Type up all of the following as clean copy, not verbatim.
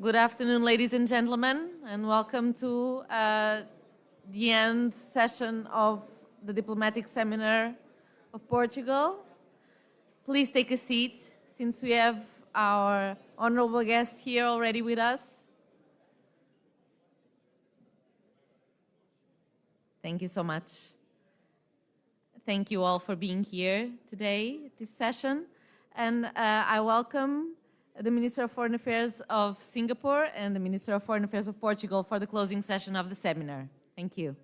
Good afternoon, ladies and gentlemen, and welcome to the end session of the Diplomatic Seminar of Portugal. Please take a seat, since we have our honorable guest here already with us. Thank you so much. Thank you all for being here today at this session. And I welcome the Minister of Foreign Affairs of Singapore and the Minister of Foreign Affairs of Portugal for the closing session of the seminar. Thank you.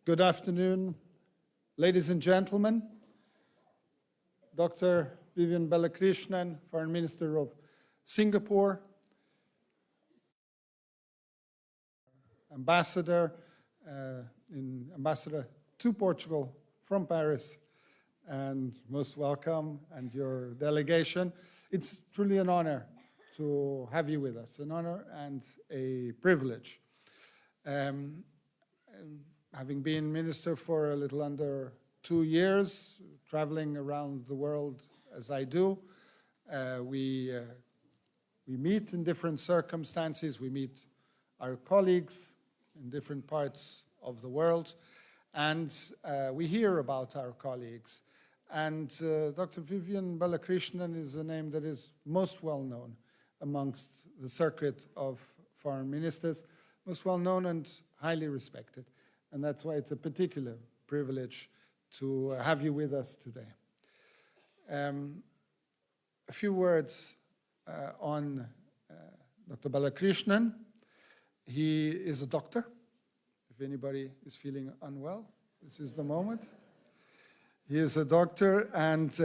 Good afternoon, ladies and gentlemen. Dr. Vivian Balakrishnan, Foreign Minister of Singapore, Ambassador to Portugal from Paris, and most welcome, and your delegation. It's truly an honor to have you with us, an honor and a privilege. Having been minister for a little under 2 years, traveling around the world as I do, we meet in different circumstances. We meet our colleagues in different parts of the world, and we hear about our colleagues. And Dr. Vivian Balakrishnan is a name that is most well known amongst the circuit of foreign ministers, most well known and highly respected. And that's why it's a particular privilege to have you with us today. A few words on Dr. Balakrishnan. He is a doctor. If anybody is feeling unwell, this is the moment. He is a doctor, and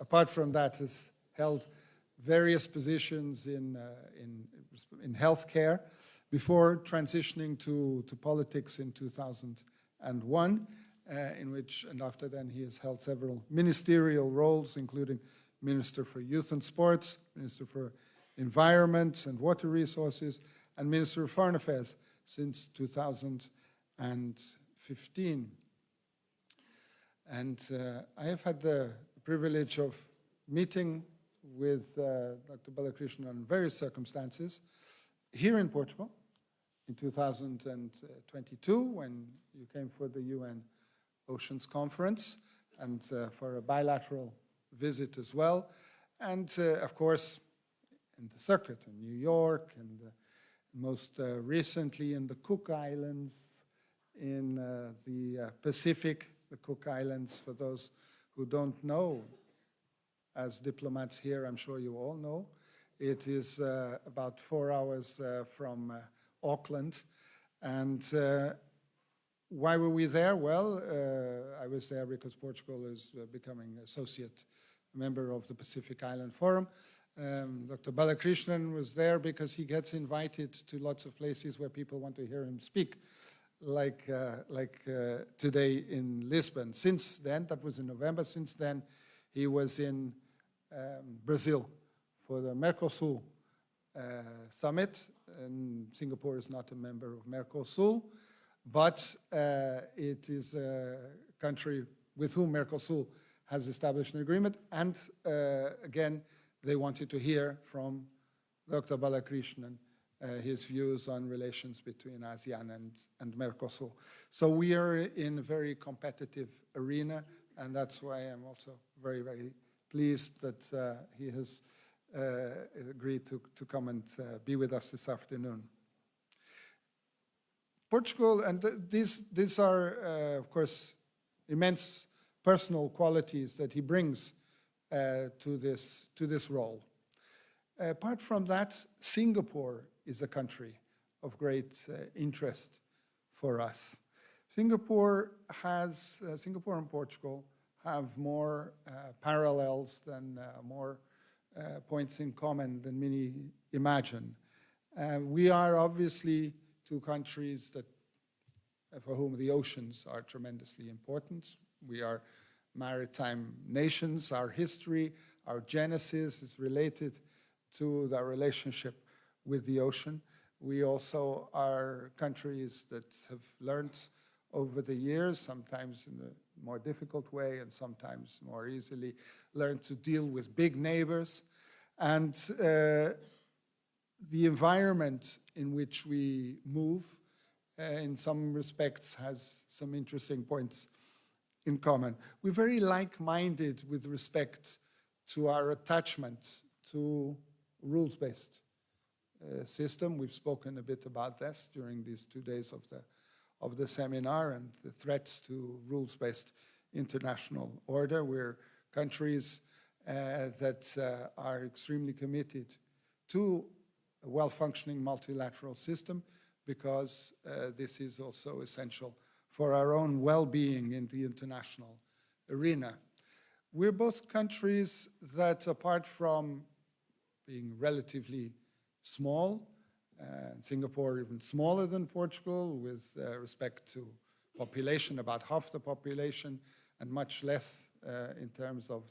apart from that, has held various positions in healthcare, before transitioning to politics in 2001, and after then he has held several ministerial roles, including Minister for Youth and Sports, Minister for Environment and Water Resources, and Minister of Foreign Affairs since 2015. And I have had the privilege of meeting with Dr. Balakrishnan in various circumstances here in Portugal, in 2022, when you came for the UN Oceans Conference, and for a bilateral visit as well. And of course, in the circuit in New York, and most recently in the Cook Islands, in the Pacific, the Cook Islands, for those who don't know, as diplomats here, I'm sure you all know, it is about 4 hours from Auckland. And why were we there? Well, I was there because Portugal is becoming associate member of the Pacific Island Forum. Dr. Balakrishnan was there because he gets invited to lots of places where people want to hear him speak, like today in Lisbon. Since then, that was in November, since then he was in Brazil for the Mercosul summit, and Singapore is not a member of Mercosul, but it is a country with whom Mercosul has established an agreement, and again, they wanted to hear from Dr. Balakrishnan his views on relations between ASEAN and Mercosul. So we are in a very competitive arena, and that's why I'm also very, very pleased that he has agreed to come and be with us this afternoon. Portugal, and these are, of course, immense personal qualities that he brings to this role. Apart from that, Singapore is a country of great interest for us. Singapore and Portugal have more parallels than more points in common than many imagine. We are obviously two countries that, for whom the oceans are tremendously important. We are maritime nations. Our history, our genesis is related to the relationship with the ocean. We also are countries that have learned over the years, sometimes in a more difficult way and sometimes more easily, learned to deal with big neighbors. And the environment in which we move, in some respects, has some interesting points in common. We're very like-minded with respect to our attachment to rules-based system. We've spoken a bit about this during these 2 days of the seminar and the threats to rules-based international order. We're countries that are extremely committed to a well-functioning multilateral system because this is also essential for our own well-being in the international arena. We're both countries that, apart from being relatively small, Singapore even smaller than Portugal with respect to population, about half the population, and much less in terms of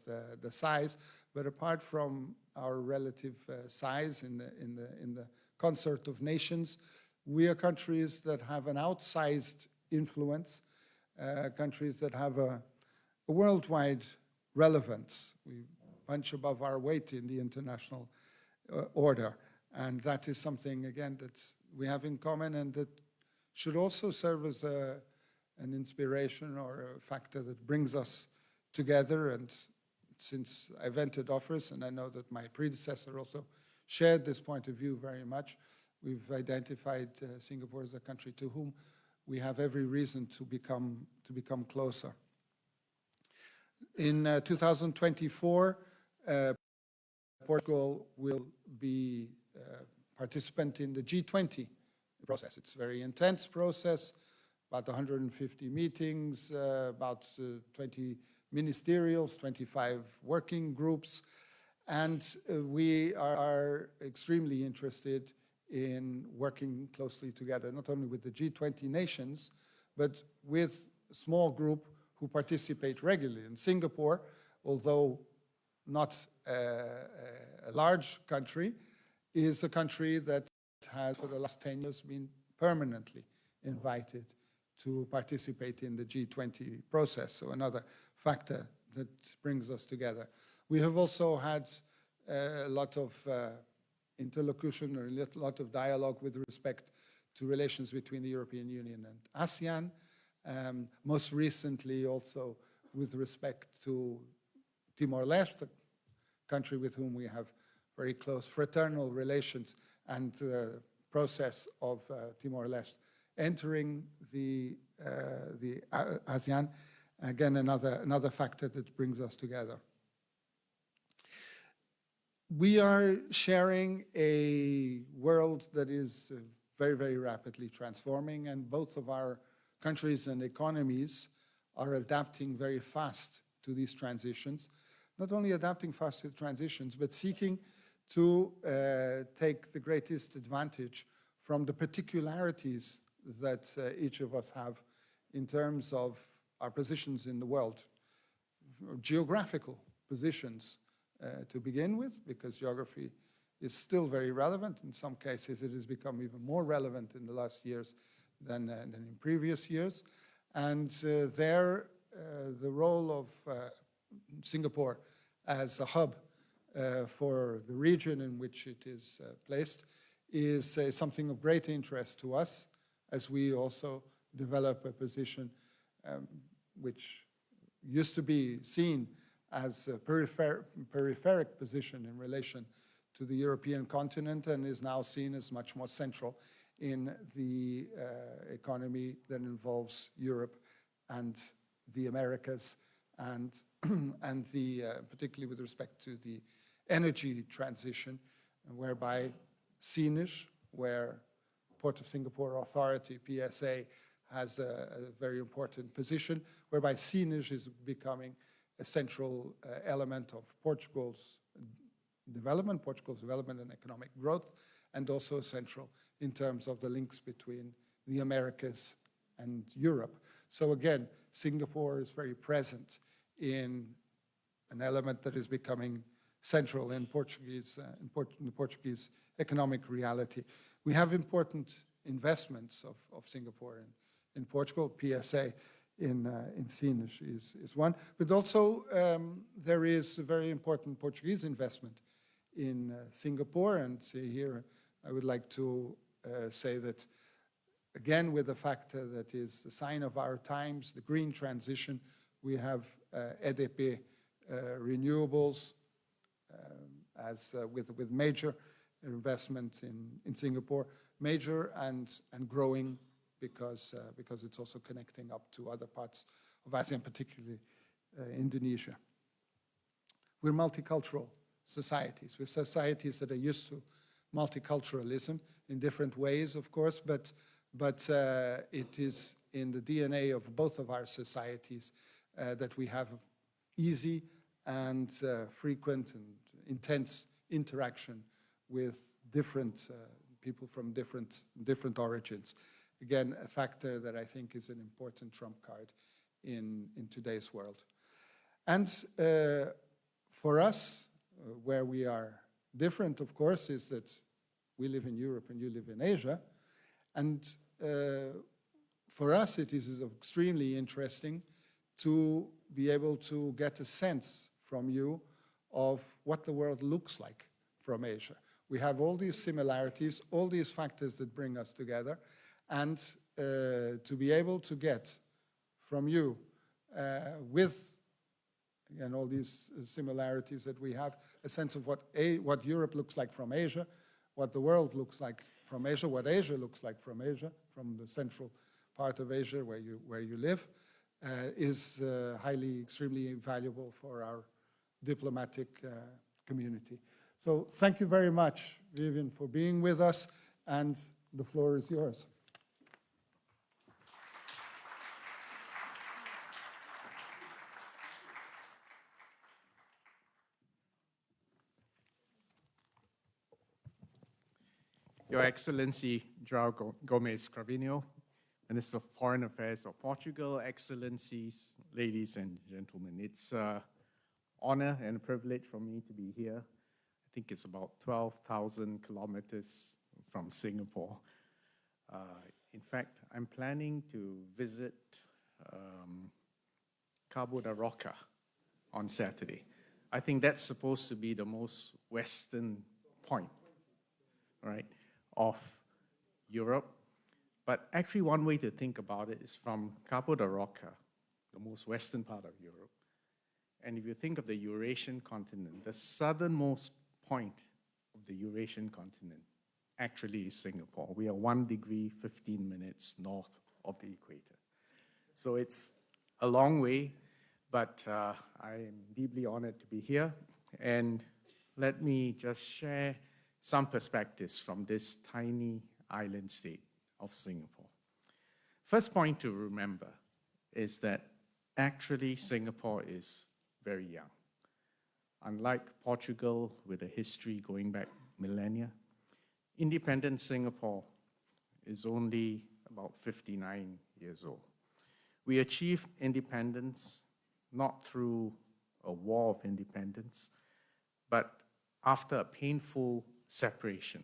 the size. But apart from our relative size in the concert of nations, we are countries that have an outsized influence, countries that have a worldwide relevance. We punch above our weight in the international order. And that is something, again, that we have in common and that should also serve as an inspiration or a factor that brings us together. And since I've entered office, and I know that my predecessor also shared this point of view very much, we've identified Singapore as a country to whom we have every reason to become closer. In 2024, Portugal will be participant in the G20 process. It's a very intense process, about 150 meetings, about 20 ministerials, 25 working groups, and we are extremely interested in working closely together, not only with the G20 nations, but with a small group who participate regularly. In Singapore, although not a large country, is a country that has, for the last 10 years, been permanently invited to participate in the G20 process, so another factor that brings us together. We have also had a lot of interlocution or a lot of dialogue with respect to relations between the European Union and ASEAN, most recently also with respect to Timor-Leste, a country with whom we have very close fraternal relations, and the process of Timor-Leste entering the ASEAN, again, another factor that brings us together. We are sharing a world that is very, very rapidly transforming, and both of our countries and economies are adapting very fast to these transitions. Not only adapting fast to the transitions, but seeking to take the greatest advantage from the particularities that each of us have in terms of our positions in the world. Geographical positions to begin with, because geography is still very relevant. In some cases, it has become even more relevant in the last years than in previous years. And the role of Singapore as a hub for the region in which it is placed is something of great interest to us, as we also develop a position which used to be seen as a peripheric position in relation to the European continent and is now seen as much more central in the economy that involves Europe and the Americas, and particularly with respect to the energy transition, whereby CNIS, where Port of Singapore Authority, PSA, has a very important position, whereby Sines is becoming a central element of Portugal's development and economic growth, and also essential in terms of the links between the Americas and Europe. So again, Singapore is very present in an element that is becoming central in the Portuguese economic reality. We have important investments of Singapore in Portugal. PSA in Sines is one, but also there is a very important Portuguese investment in Singapore, and here I would like to say that, again, with the factor that is the sign of our times, the green transition, we have EDP renewables with major investment in Singapore, major and growing because it's also connecting up to other parts of Asia, and particularly Indonesia. We're multicultural societies. We're societies that are used to multiculturalism in different ways, of course, but it is in the DNA of both of our societies that we have easy and frequent and intense interaction with different people from different origins. Again, a factor that I think is an important trump card in today's world. And for us, where we are different, of course, is that we live in Europe and you live in Asia. And for us, it is extremely interesting to be able to get a sense from you of what the world looks like from Asia. We have all these similarities, all these factors that bring us together, and to be able to get from you, with again all these similarities that we have, a sense of what Europe looks like from Asia, what the world looks like from Asia, what Asia looks like from Asia, from the central part of Asia where you live, is extremely valuable for our diplomatic community. So thank you very much, Vivian, for being with us, and the floor is yours. Your Excellency, João Gomes Cravinho, Minister of Foreign Affairs of Portugal, Excellencies, ladies and gentlemen, it's an honor and a privilege for me to be here. I think it's about 12,000 kilometers from Singapore. In fact, I'm planning to visit Cabo da Roca on Saturday. I think that's supposed to be the most western point, right, of Europe. But actually one way to think about it is from Cabo da Roca, the most western part of Europe. And if you think of the Eurasian continent, the southernmost point of the Eurasian continent actually is Singapore. We are 1 degree, 15 minutes north of the equator. So it's a long way, but I am deeply honored to be here. And let me just share some perspectives from this tiny island state of Singapore. First point to remember is that actually Singapore is very young. Unlike Portugal, with a history going back millennia, independent Singapore is only about 59 years old. We achieved independence not through a war of independence, but after a painful separation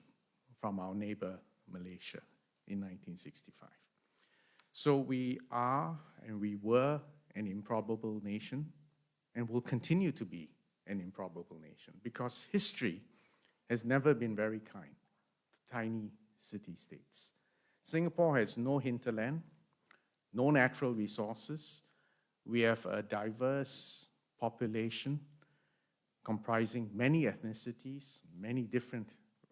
from our neighbor Malaysia in 1965. So we are and we were an improbable nation and will continue to be an improbable nation because history has never been very kind to tiny city-states. Singapore has no hinterland, no natural resources. We have a diverse population comprising many ethnicities, many different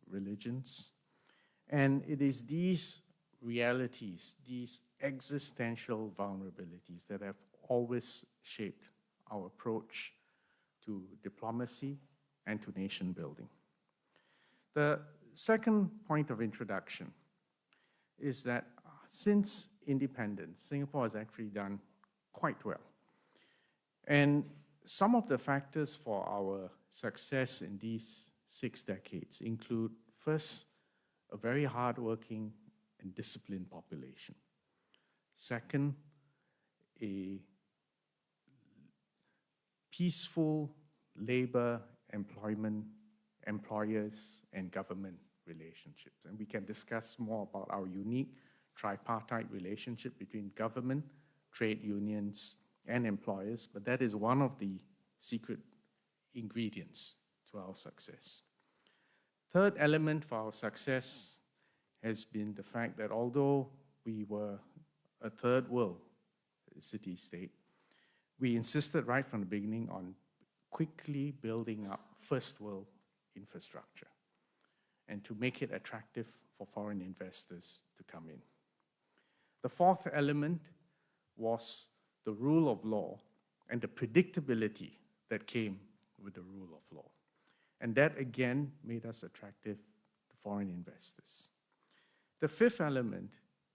religions. And it is these realities, these existential vulnerabilities that have always shaped our approach to diplomacy and to nation building. The second point of introduction is that since independence, Singapore has actually done quite well. And some of the factors for our success in these 6 decades include, first, a very hardworking and disciplined population. Second, a peaceful labor, employment, employers, and government relationships. And we can discuss more about our unique tripartite relationship between government, trade unions, and employers, but that is one of the secret ingredients to our success. Third element for our success has been the fact that although we were a third world city-state, we insisted right from the beginning on quickly building up first world infrastructure and to make it attractive for foreign investors to come in. The fourth element was the rule of law and the predictability that came with the rule of law. And that again made us attractive to foreign investors. The fifth element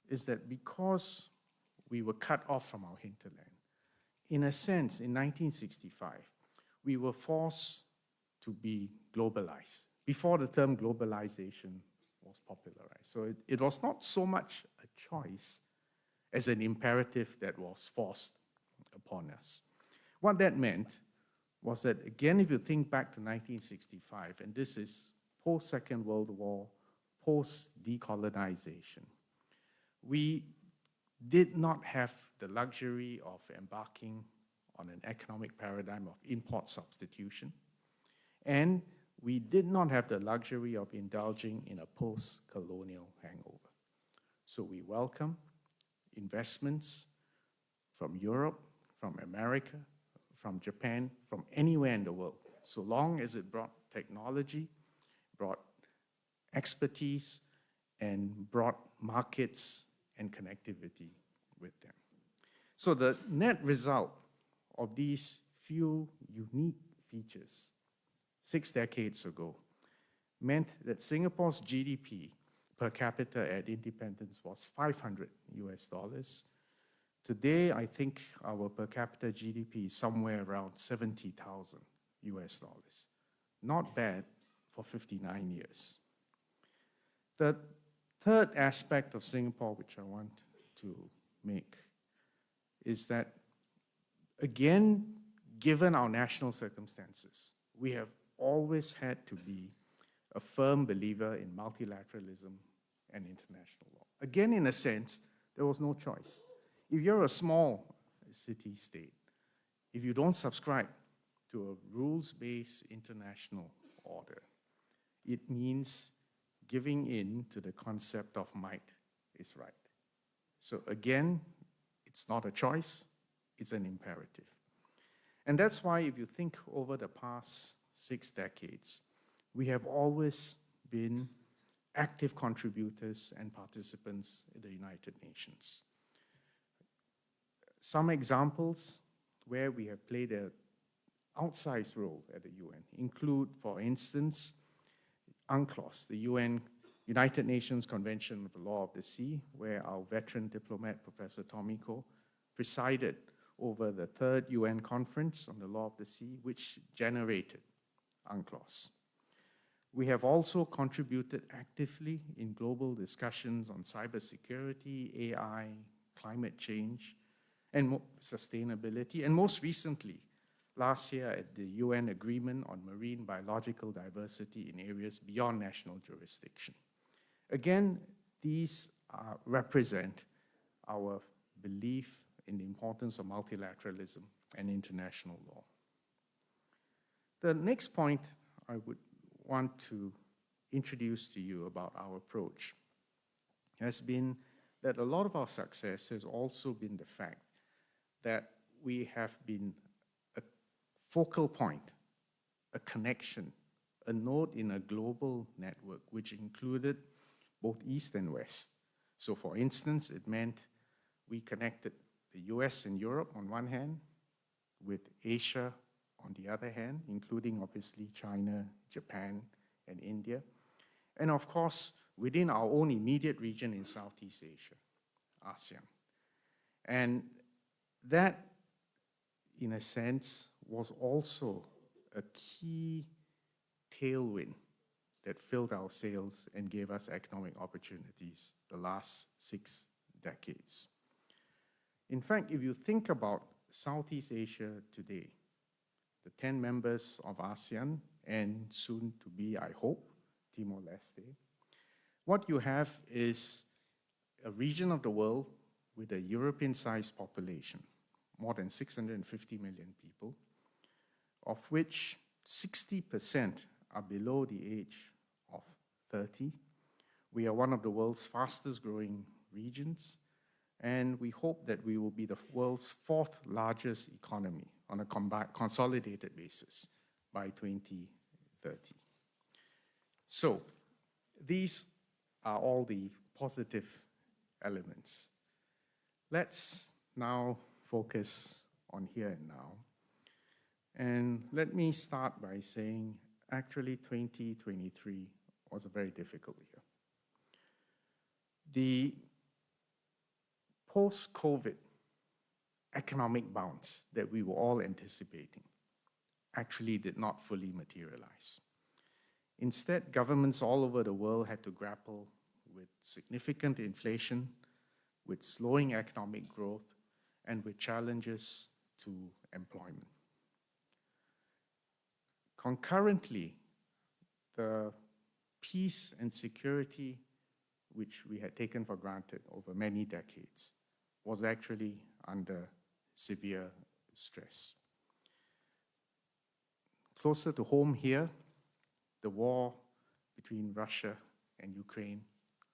is that because we were cut off from our hinterland, in a sense, in 1965, we were forced to be globalized before the term globalization was popularized. So it was not so much a choice as an imperative that was forced upon us. What that meant was that, again, if you think back to 1965, and this is post-Second World War, post-decolonization, we did not have the luxury of embarking on an economic paradigm of import substitution, and we did not have the luxury of indulging in a post-colonial hangover. So we welcome investments from Europe, from America, from Japan, from anywhere in the world, so long as it brought technology, brought expertise, and brought markets and connectivity with them. So the net result of these few unique features 6 decades ago meant that Singapore's GDP per capita at independence was $500 US. Today, I think our per capita GDP is somewhere around 70,000 US dollars. Not bad for 59 years. The third aspect of Singapore, which I want to make, is that, again, given our national circumstances, we have always had to be a firm believer in multilateralism and international law. Again, in a sense, there was no choice. If you're a small city-state, if you don't subscribe to a rules-based international order, it means giving in to the concept of might is right. So again, it's not a choice, it's an imperative. And that's why if you think over the past 6 decades, we have always been active contributors and participants in the United Nations. Some examples where we have played an outsized role at the UN include, for instance, UNCLOS, the United Nations Convention on the Law of the Sea, where our veteran diplomat, Professor Tomiko, presided over the 3rd UN Conference on the Law of the Sea, which generated UNCLOS. We have also contributed actively in global discussions on cybersecurity, AI, climate change, and sustainability, and most recently, last year at the UN Agreement on Marine Biological Diversity in areas beyond national jurisdiction. Again, these represent our belief in the importance of multilateralism and international law. The next point I would want to introduce to you about our approach has been that a lot of our success has also been the fact that we have been a focal point, a connection, a node in a global network, which included both East and West. So for instance, it meant we connected the US and Europe on one hand, with Asia on the other hand, including obviously China, Japan, and India. And of course, within our own immediate region in Southeast Asia. ASEAN. And that, in a sense, was also a key tailwind that filled our sails and gave us economic opportunities the last 6 decades. In fact, if you think about Southeast Asia today, the 10 members of ASEAN and soon to be, I hope, Timor-Leste, what you have is a region of the world with a European-sized population, more than 650 million people, of which 60% are below the age of 30. We are one of the world's fastest growing regions, and we hope that we will be the world's 4th largest economy on a consolidated basis by 2030. So these are all the positive elements. Let's now focus on here and now. And let me start by saying, actually, 2023 was a very difficult year. The post-COVID economic bounce that we were all anticipating actually did not fully materialize. Instead, governments all over the world had to grapple with significant inflation, with slowing economic growth, and with challenges to employment. Concurrently, the peace and security which we had taken for granted over many decades was actually under severe stress. Closer to home here, the war between Russia and Ukraine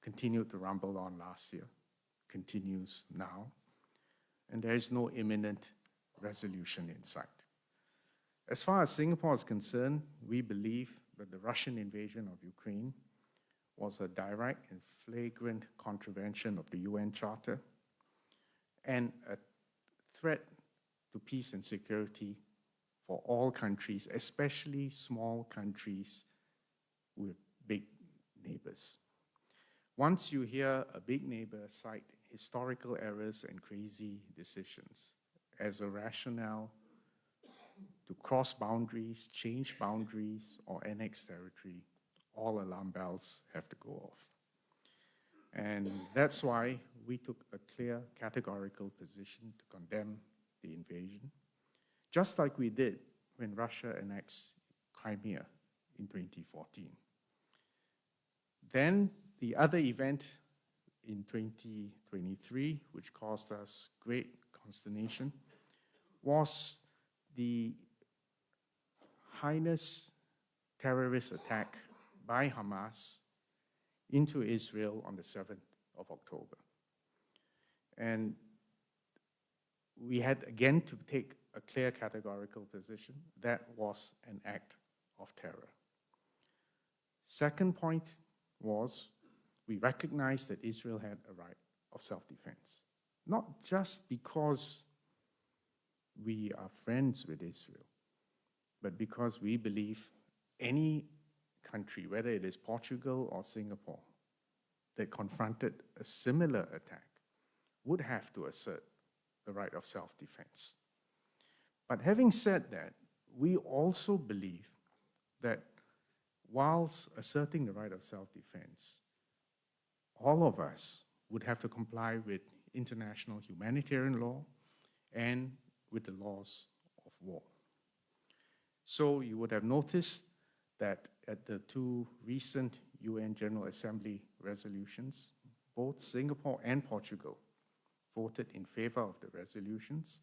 continued to rumble on last year, continues now, and there is no imminent resolution in sight. As far as Singapore is concerned, we believe that the Russian invasion of Ukraine was a direct and flagrant contravention of the UN Charter and a threat to peace and security for all countries, especially small countries with big neighbors. Once you hear a big neighbor cite historical errors and crazy decisions as a rationale to cross boundaries, change boundaries, or annex territory, all alarm bells have to go off. And that's why we took a clear categorical position to condemn the invasion, just like we did when Russia annexed Crimea in 2014. Then the other event in 2023, which caused us great consternation, was the heinous terrorist attack by Hamas into Israel on the 7th of October. And we had again to take a clear categorical position. That was an act of terror. Second point was we recognized that Israel had a right of self-defense, not just because we are friends with Israel, but because we believe any country, whether it is Portugal or Singapore, that confronted a similar attack would have to assert the right of self-defense. But having said that, we also believe that whilst asserting the right of self-defense, all of us would have to comply with international humanitarian law and with the laws of war. So you would have noticed that at the 2 recent UN General Assembly resolutions, both Singapore and Portugal voted in favor of the resolutions,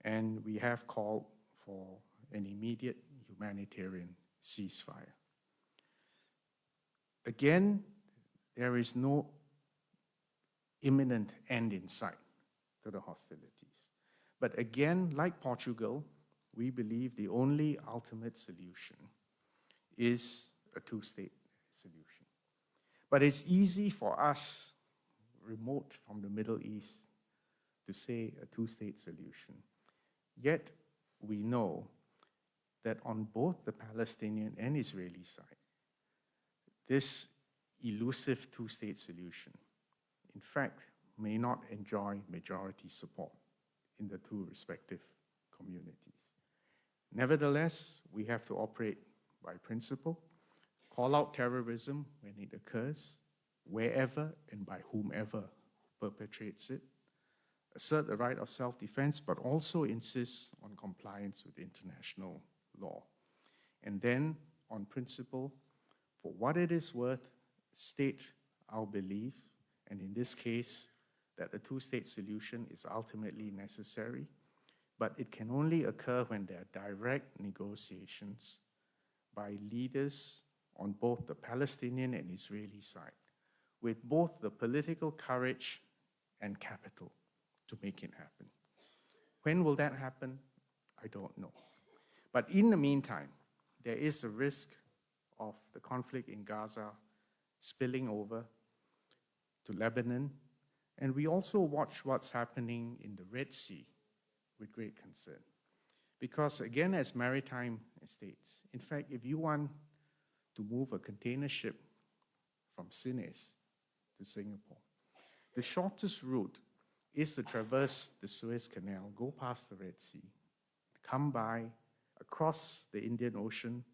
and we have called for an immediate humanitarian ceasefire. Again, there is no imminent end in sight to the hostilities. But again, like Portugal, we believe the only ultimate solution is a 2-state solution. But it's easy for us, remote from the Middle East, to say a 2-state solution. Yet, we know that on both the Palestinian and Israeli side, this elusive 2-state solution, in fact, may not enjoy majority support in the two respective communities. Nevertheless, we have to operate by principle, call out terrorism when it occurs, wherever and by whomever perpetrates it, assert the right of self-defense, but also insist on compliance with international law. And then, on principle, for what it is worth, state our belief, and in this case, that a two-state solution is ultimately necessary, but it can only occur when there are direct negotiations by leaders on both the Palestinian and Israeli side, with both the political courage and capital to make it happen. When will that happen? I don't know. But in the meantime, there is a risk of the conflict in Gaza spilling over to Lebanon, and we also watch what's happening in the Red Sea with great concern. Because again, as maritime states, in fact, if you want to move a container ship from Sines to Singapore, the shortest route is to traverse the Suez Canal, go past the Red Sea, come by, across the Indian Ocean,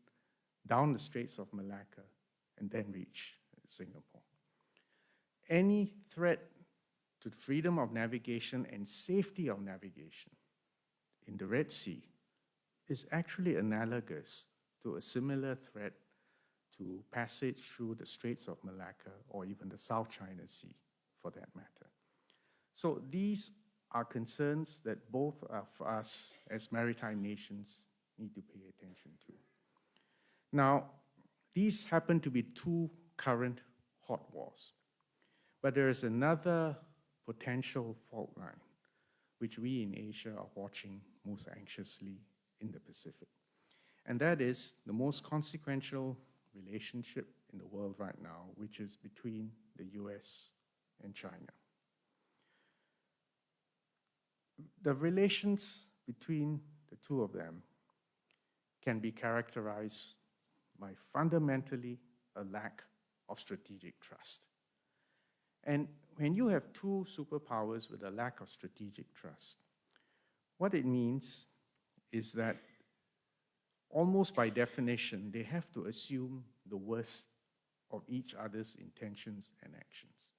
down the Straits of Malacca, and then reach Singapore. Any threat to freedom of navigation and safety of navigation in the Red Sea is actually analogous to a similar threat to passage through the Straits of Malacca or even the South China Sea, for that matter. So these are concerns that both of us as maritime nations need to pay attention to. Now, these happen to be two current hot wars, but there is another potential fault line which we in Asia are watching most anxiously in the Pacific. And that is the most consequential relationship in the world right now, which is between the US and China. The relations between the two of them can be characterized by fundamentally a lack of strategic trust. And when you have two superpowers with a lack of strategic trust, what it means is that almost by definition, they have to assume the worst of each other's intentions and actions.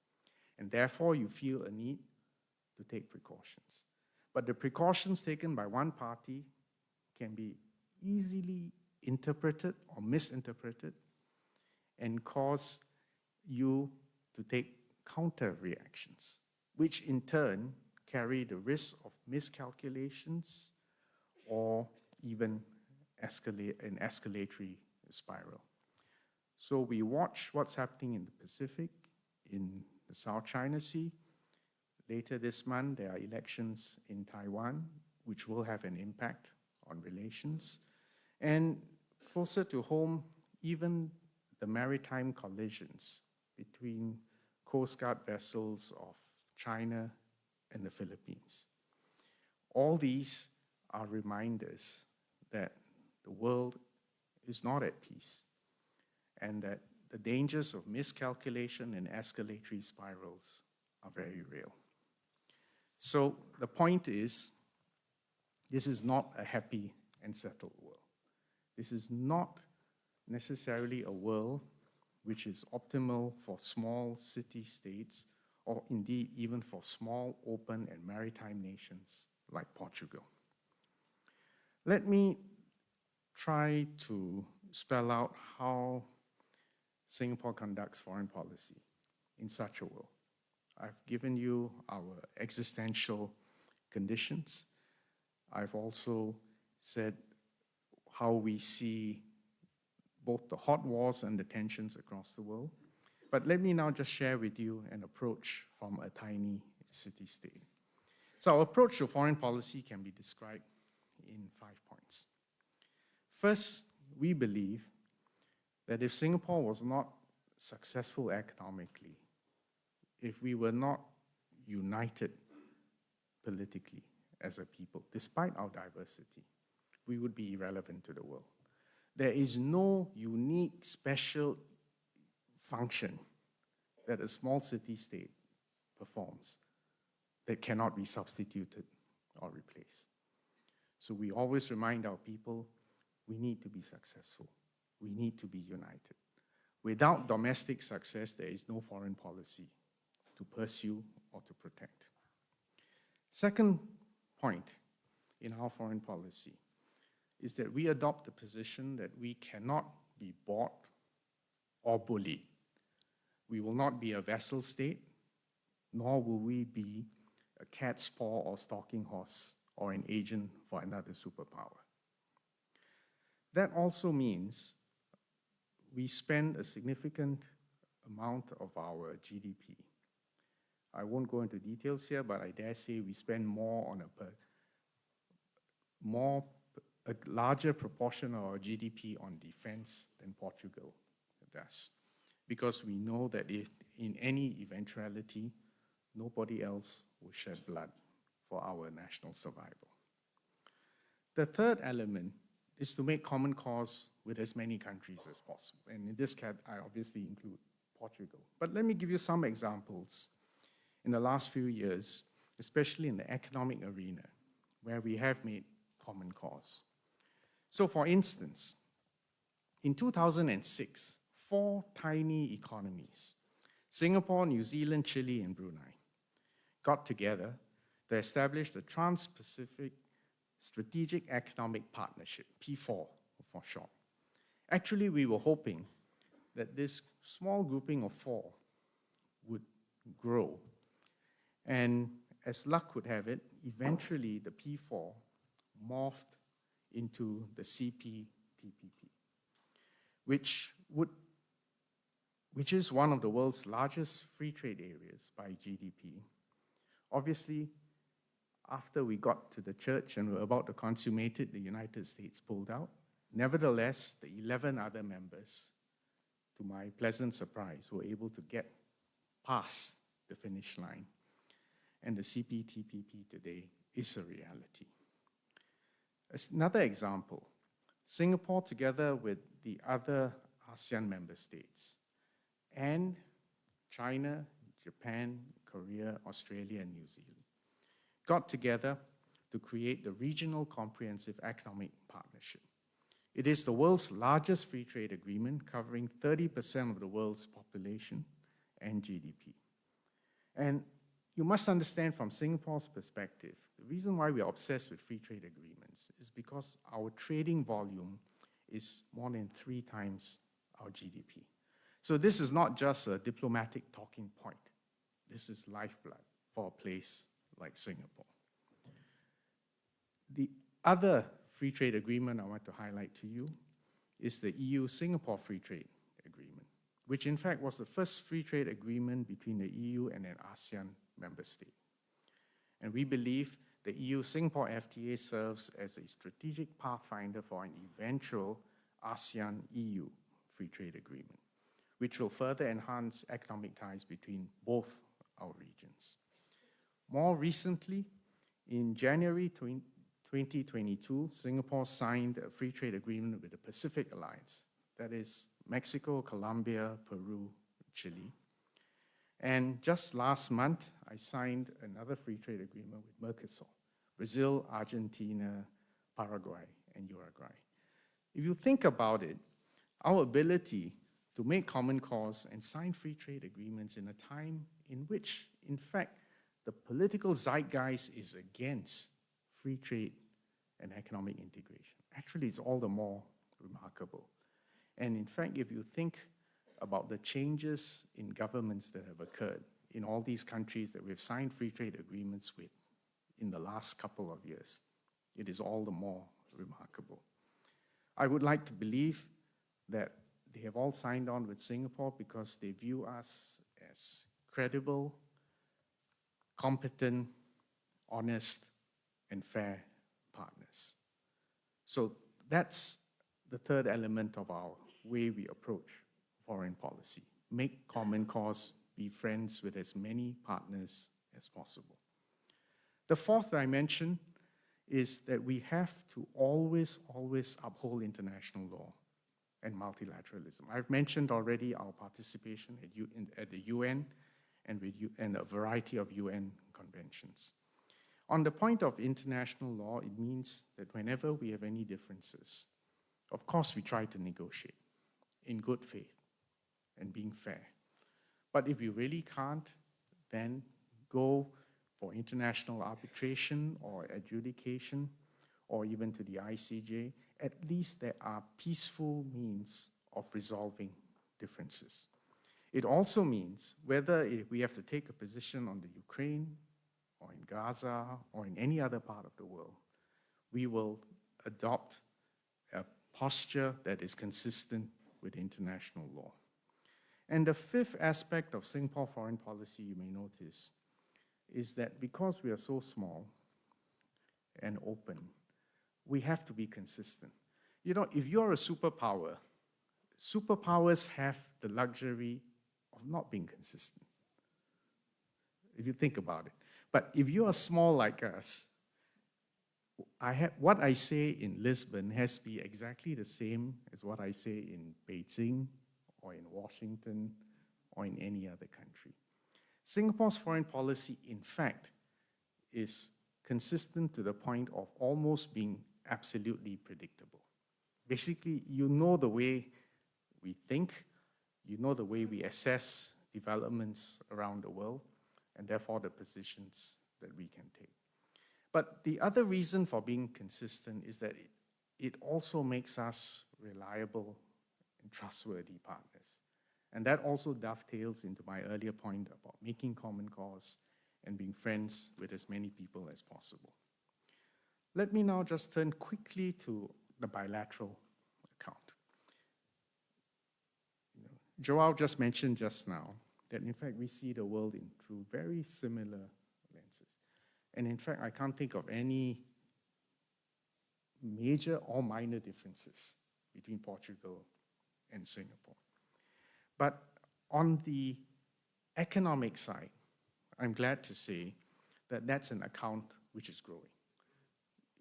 And therefore, you feel a need to take precautions. But the precautions taken by one party can be easily interpreted or misinterpreted and cause you to take counter reactions, which in turn carry the risk of miscalculations or even an escalatory spiral. So we watch what's happening in the Pacific, in the South China Sea. Later this month, there are elections in Taiwan, which will have an impact on relations. And closer to home, even the maritime collisions between Coast Guard vessels of China and the Philippines. All these are reminders that the world is not at peace and that the dangers of miscalculation and escalatory spirals are very real. So the point is, this is not a happy and settled world. This is not necessarily a world which is optimal for small city-states or indeed even for small, open, and maritime nations like Portugal. Let me try to spell out how Singapore conducts foreign policy in such a world. I've given you our existential conditions. I've also said how we see both the hot wars and the tensions across the world. But let me now just share with you an approach from a tiny city-state. So our approach to foreign policy can be described in 5 points. First, we believe that if Singapore was not successful economically, if we were not united politically as a people, despite our diversity, we would be irrelevant to the world. There is no unique, special function that a small city-state performs that cannot be substituted or replaced. So we always remind our people, we need to be successful. We need to be united. Without domestic success, there is no foreign policy to pursue or to protect. Second point in our foreign policy is that we adopt the position that we cannot be bought or bullied. We will not be a vassal state, nor will we be a cat's paw or stalking horse or an agent for another superpower. That also means we spend a significant amount of our GDP. I won't go into details here, but I dare say we spend more on a larger proportion of our GDP on defense than Portugal does. Because we know that if in any eventuality, nobody else will shed blood for our national survival. The third element is to make common cause with as many countries as possible. And in this case, I obviously include Portugal. But let me give you some examples in the last few years, especially in the economic arena, where we have made common cause. So for instance, in 2006, 4 tiny economies, Singapore, New Zealand, Chile, and Brunei, got together to establish the Trans-Pacific Strategic Economic Partnership, P4 for short. Actually, we were hoping that this small grouping of 4 would grow. And as luck would have it, eventually the P4 morphed into the CPTPP, which is one of the world's largest free trade areas by GDP. Obviously, after we got to the church and were about to consummate it, the United States pulled out. Nevertheless, the 11 other members, to my pleasant surprise, were able to get past the finish line. And the CPTPP today is a reality. As another example, Singapore, together with the other ASEAN member states, and China, Japan, Korea, Australia, and New Zealand, got together to create the Regional Comprehensive Economic Partnership. It is the world's largest free trade agreement, covering 30% of the world's population and GDP. And you must understand from Singapore's perspective, the reason why we are obsessed with free trade agreements is because our trading volume is more than 3 times our GDP. So this is not just a diplomatic talking point. This is lifeblood for a place like Singapore. The other free trade agreement I want to highlight to you is the EU-Singapore Free Trade Agreement, which in fact was the first free trade agreement between the EU and an ASEAN member state. And we believe the EU-Singapore FTA serves as a strategic pathfinder for an eventual ASEAN-EU free trade agreement, which will further enhance economic ties between both our regions. More recently, in January 2022, Singapore signed a free trade agreement with the Pacific Alliance, that is Mexico, Colombia, Peru, Chile. And just last month, I signed another free trade agreement with Mercosur, Brazil, Argentina, Paraguay, and Uruguay. If you think about it, our ability to make common cause and sign free trade agreements in a time in which, in fact, the political zeitgeist is against free trade and economic integration. Actually, it's all the more remarkable. And in fact, if you think about the changes in governments that have occurred in all these countries that we've signed free trade agreements with in the last couple of years, it is all the more remarkable. I would like to believe that they have all signed on with Singapore because they view us as credible, competent, honest, and fair partners. So that's the third element of our way we approach foreign policy. Make common cause, be friends with as many partners as possible. The fourth dimension is that we have to always uphold international law and multilateralism. I've mentioned already our participation at the UN and a variety of UN conventions. On the point of international law, it means that whenever we have any differences, of course we try to negotiate in good faith and being fair. But if we really can't, then go for international arbitration or adjudication, or even to the ICJ. At least there are peaceful means of resolving differences. It also means whether we have to take a position on the Ukraine or in Gaza or in any other part of the world, we will adopt a posture that is consistent with international law. And the fifth aspect of Singapore foreign policy, you may notice, is that because we are so small and open, we have to be consistent. You know, if you're a superpower, superpowers have the luxury of not being consistent, if you think about it. But if you are small like us, what I say in Lisbon has to be exactly the same as what I say in Beijing or in Washington or in any other country. Singapore's foreign policy, in fact, is consistent to the point of almost being absolutely predictable. Basically, you know the way we think, you know the way we assess developments around the world, and therefore the positions that we can take. But the other reason for being consistent is that it also makes us reliable and trustworthy partners. And that also dovetails into my earlier point about making common cause and being friends with as many people as possible. Let me now just turn quickly to the bilateral account. João just mentioned just now that in fact we see the world through very similar lenses. And in fact, I can't think of any major or minor differences between Portugal and Singapore. But on the economic side, I'm glad to say that that's an account which is growing.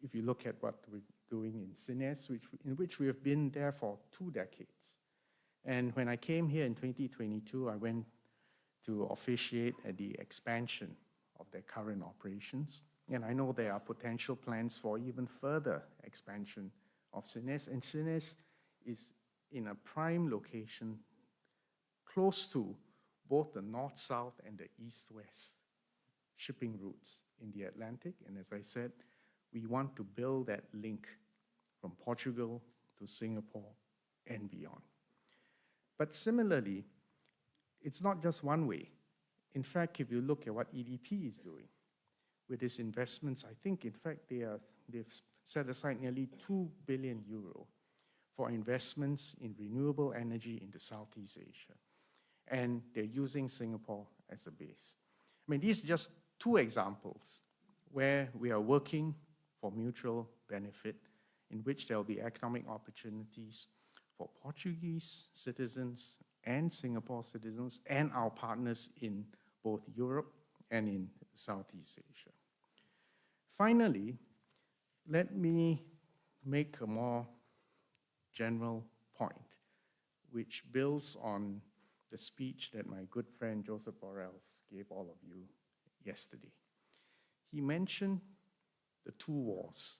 If you look at what we're doing in SINES, in which we have been there for 2 decades. And when I came here in 2022, I went to officiate at the expansion of their current operations. And I know there are potential plans for even further expansion of SINES. And SINES is in a prime location close to both the north-south and the east-west shipping routes in the Atlantic. And as I said, we want to build that link from Portugal to Singapore and beyond. But similarly, it's not just one way. In fact, if you look at what EDP is doing with its investments, I think, in fact, they've set aside nearly 2 billion euro for investments in renewable energy into Southeast Asia. And they're using Singapore as a base. I mean, these are just 2 examples where we are working for mutual benefit, in which there will be economic opportunities for Portuguese citizens and Singapore citizens and our partners in both Europe and in Southeast Asia. Finally, let me make a more general point, which builds on the speech that my good friend Joseph Borrells gave all of you yesterday. He mentioned the 2 wars,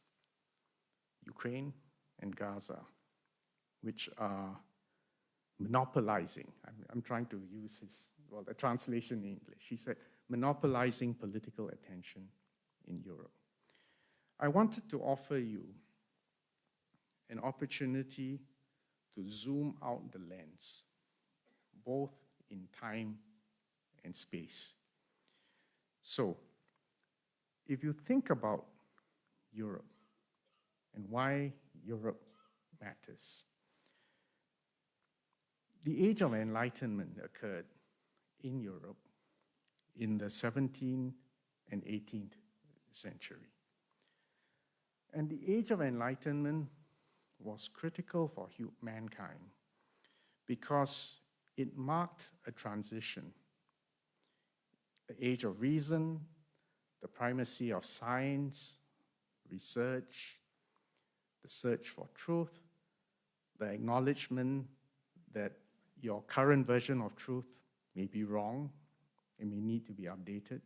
Ukraine and Gaza, which are monopolizing. I'm trying to use the translation in English. He said, monopolizing political attention in Europe. I wanted to offer you an opportunity to zoom out the lens, both in time and space. So, if you think about Europe and why Europe matters, the Age of Enlightenment occurred in Europe in the 17th and 18th century. And the Age of Enlightenment was critical for mankind because it marked a transition. The age of reason, the primacy of science, research, the search for truth, the acknowledgement that your current version of truth may be wrong, and may need to be updated,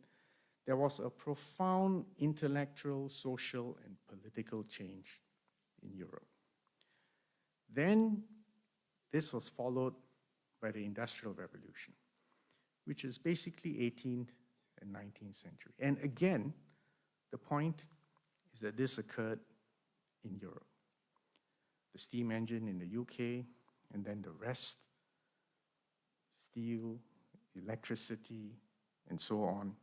there was a profound intellectual, social, and political change in Europe. Then this was followed by the Industrial Revolution, which is basically 18th and 19th century. And again, the point is that this occurred in Europe. The steam engine in the UK, and then the rest, steel, electricity, and so on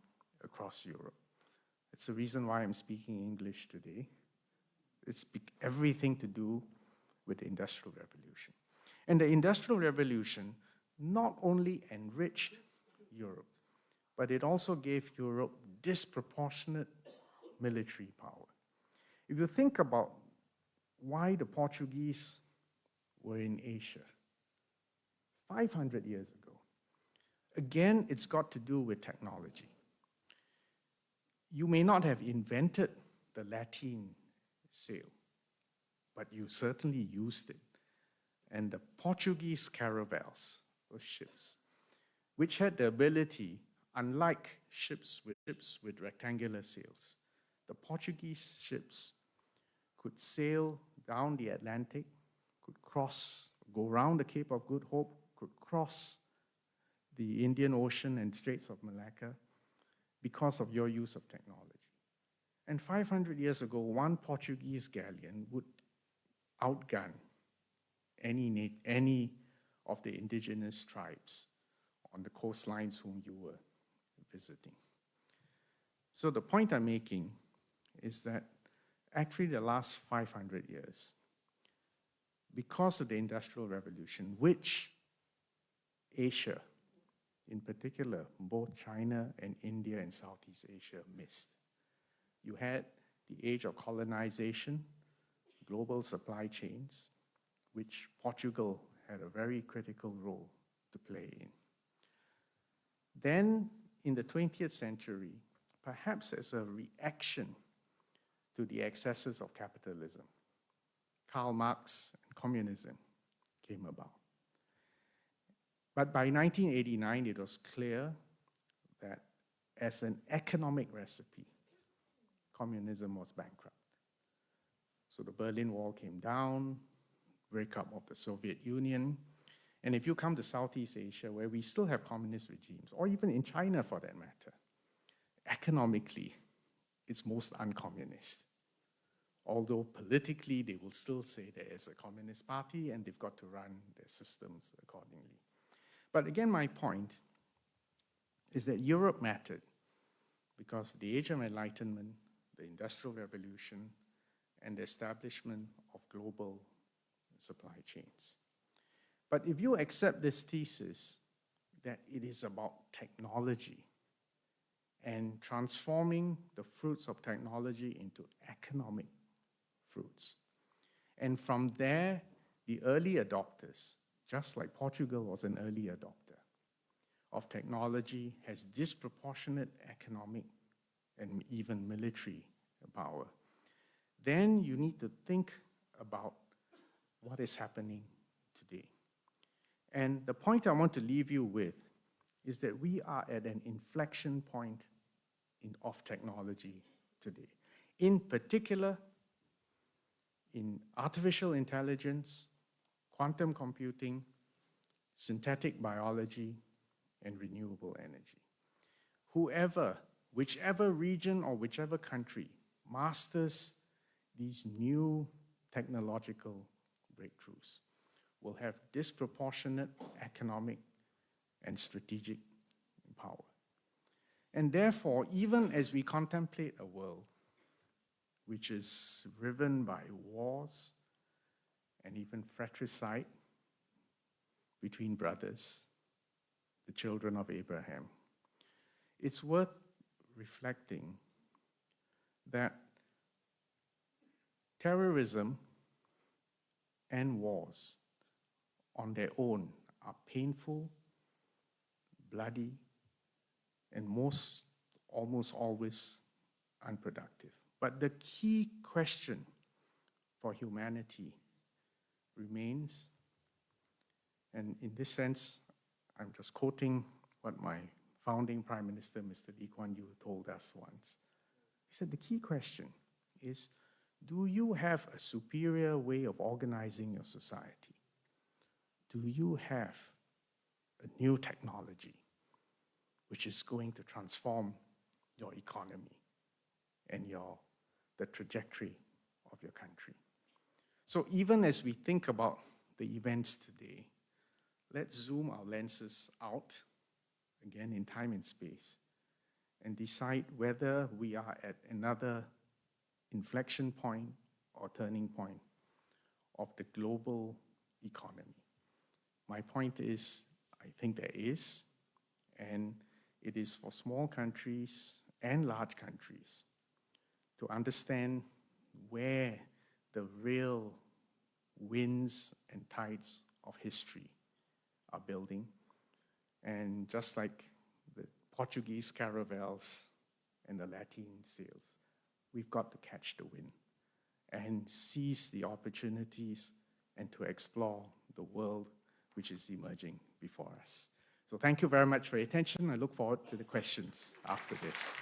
across Europe. It's the reason why I'm speaking English today. It's everything to do with the Industrial Revolution. And the Industrial Revolution not only enriched Europe, but it also gave Europe disproportionate military power. If you think about why the Portuguese were in Asia 500 years ago, again, it's got to do with technology. You may not have invented the Latin sail, but you certainly used it. And the Portuguese caravels, or ships, which had the ability, unlike ships with rectangular sails, the Portuguese ships could sail down the Atlantic, could cross, go around the Cape of Good Hope, could cross the Indian Ocean and Straits of Malacca because of your use of technology. And 500 years ago, one Portuguese galleon would outgun any of the indigenous tribes on the coastlines whom you were visiting. So the point I'm making is that actually the last 500 years, because of the Industrial Revolution, which Asia, in particular, both China and India and Southeast Asia missed. You had the age of colonization, global supply chains, which Portugal had a very critical role to play in. Then, in the 20th century, perhaps as a reaction to the excesses of capitalism, Karl Marx and communism came about. But by 1989, it was clear that as an economic recipe, communism was bankrupt. So the Berlin Wall came down, breakup of the Soviet Union. And if you come to Southeast Asia, where we still have communist regimes, or even in China for that matter, economically, it's most uncommunist. Although politically, they will still say there is a communist party and they've got to run their systems accordingly. But again, my point is that Europe mattered because of the Age of Enlightenment, the Industrial Revolution, and the establishment of global supply chains. But if you accept this thesis that it is about technology and transforming the fruits of technology into economic fruits, and from there, the early adopters, just like Portugal was an early adopter of technology, has disproportionate economic and even military power, then you need to think about what is happening today. And the point I want to leave you with is that we are at an inflection point of technology today. In particular, in artificial intelligence, quantum computing, synthetic biology, and renewable energy. Whichever region or whichever country masters these new technological breakthroughs will have disproportionate economic and strategic power. And therefore, even as we contemplate a world which is riven by wars and even fratricide between brothers, the children of Abraham, it's worth reflecting that terrorism and wars on their own are painful, bloody, and almost always unproductive. But the key question for humanity remains, and in this sense, I'm just quoting what my founding Prime Minister, Mr. Lee Kuan Yew, told us once. He said, the key question is, do you have a superior way of organizing your society? Do you have a new technology which is going to transform your economy and the trajectory of your country? So even as we think about the events today, let's zoom our lenses out, again in time and space, and decide whether we are at another inflection point or turning point of the global economy. My point is, I think there is, and it is for small countries and large countries to understand where the real winds and tides of history are building. And just like the Portuguese caravels and the Latin sails, we've got to catch the wind and seize the opportunities and to explore the world which is emerging before us. So thank you very much for your attention. I look forward to the questions after this.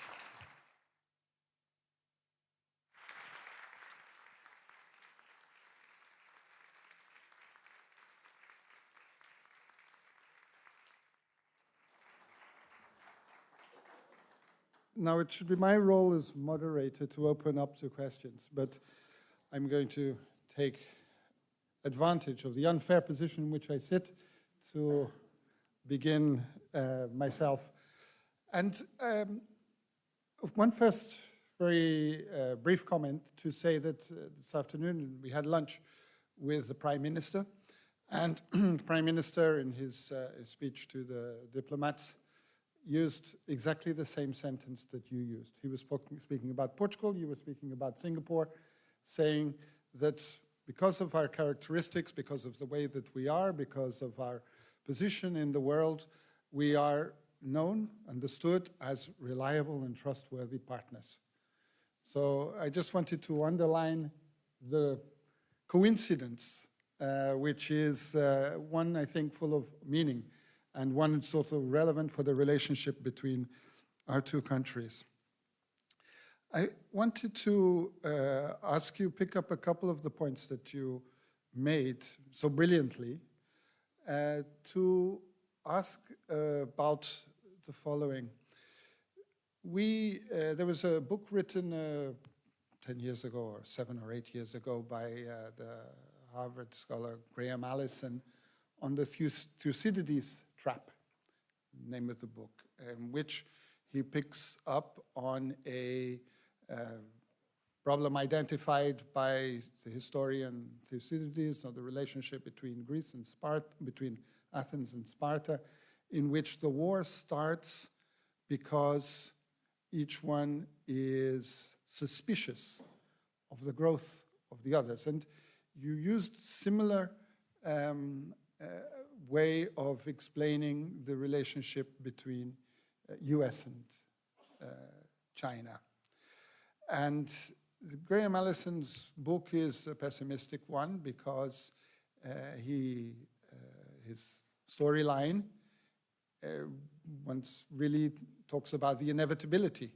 Now, it should be my role as moderator to open up to questions, but I'm going to take advantage of the unfair position in which I sit to begin myself. And one first very brief comment to say that this afternoon we had lunch with the Prime Minister, and the Prime Minister in his speech to the diplomats used exactly the same sentence that you used. He was speaking about Portugal, you were speaking about Singapore, saying that because of our characteristics, because of the way that we are, because of our position in the world, we are known, understood as reliable and trustworthy partners. So I just wanted to underline the coincidence, which is one, I think, full of meaning, and one that's also relevant for the relationship between our two countries. I wanted to ask you, pick up a couple of the points that you made so brilliantly, to ask about the following. There was a book written 10 years ago, or 7 or 8 years ago, by the Harvard scholar Graham Allison on the Thucydides trap, name of the book, in which he picks up on a problem identified by the historian Thucydides, of the relationship between Greece and Sparta, between Athens and Sparta, in which the war starts because each one is suspicious of the growth of the others. And you used similar way of explaining the relationship between US and China. And Graham Allison's book is a pessimistic one because his storyline once really talks about the inevitability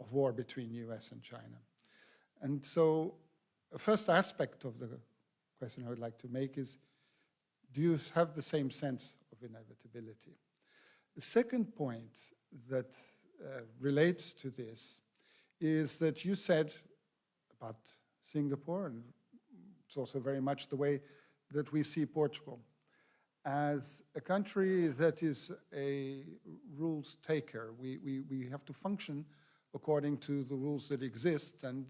of war between US and China. And so the first aspect of the question I would like to make is, do you have the same sense of inevitability? The second point that relates to this is that you said about Singapore, and it's also very much the way that we see Portugal, as a country that is a rules taker. We have to function according to the rules that exist, and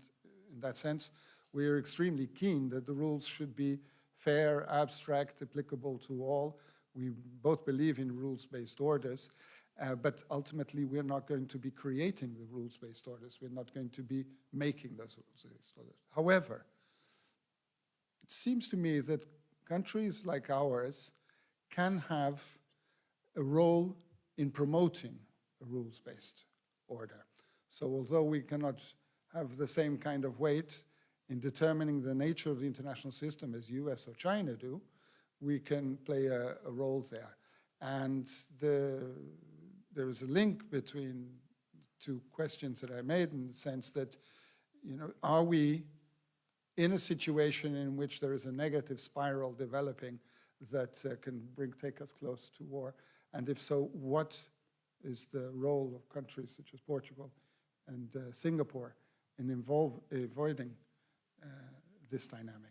in that sense, we're extremely keen that the rules should be fair, abstract, applicable to all. We both believe in rules-based orders, but ultimately we're not going to be creating the rules-based orders. We're not going to be making those rules-based orders. However, it seems to me that countries like ours can have a role in promoting a rules-based order. So although we cannot have the same kind of weight in determining the nature of the international system as US or China do, we can play a role there. And the there is a link between two questions that I made, in the sense that, are we in a situation in which there is a negative spiral developing that can take us close to war? And if so, what is the role of countries such as Portugal and Singapore in avoiding this dynamic?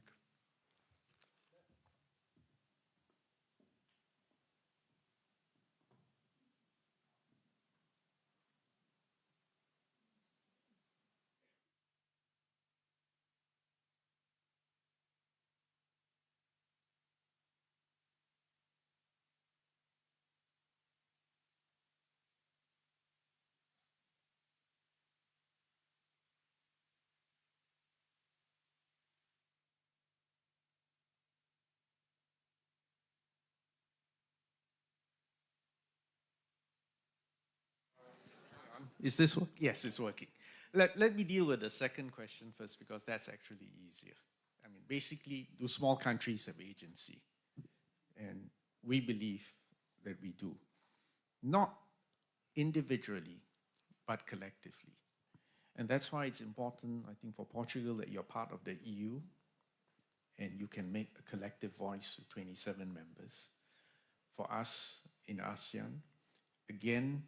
Is this working? Yes, it's working. Let me deal with the second question first, because that's actually easier. I mean, basically, do small countries have agency? And we believe that we do. Not individually, but collectively. And that's why it's important, I think, for Portugal that you're part of the EU and you can make a collective voice with 27 members. For us in ASEAN, again,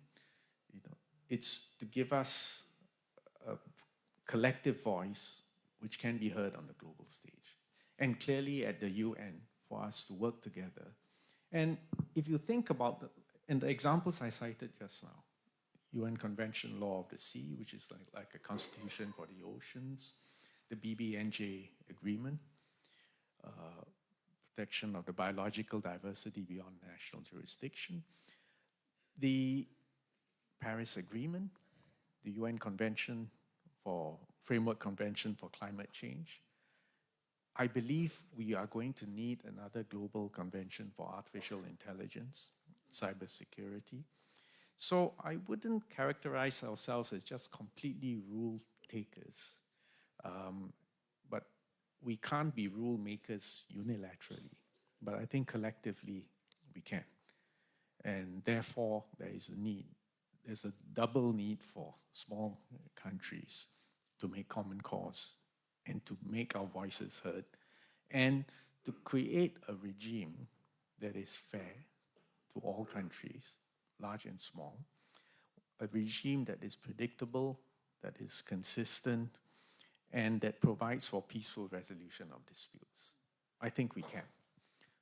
it's to give us a collective voice which can be heard on the global stage. And clearly at the UN, for us to work together. And if you think about the examples I cited just now, UN Convention Law of the Sea, which is like a constitution for the oceans, the BBNJ agreement, protection of the biological diversity beyond national jurisdiction, the Paris Agreement, the UN Convention Framework Convention for Climate Change. I believe we are going to need another global convention for artificial intelligence, cybersecurity. So I wouldn't characterize ourselves as just completely rule takers, but we can't be rule makers unilaterally. But I think collectively we can. And therefore, there is a need. There's a double need for small countries to make common cause and to make our voices heard and to create a regime that is fair to all countries, large and small, a regime that is predictable, that is consistent, and that provides for peaceful resolution of disputes. I think we can.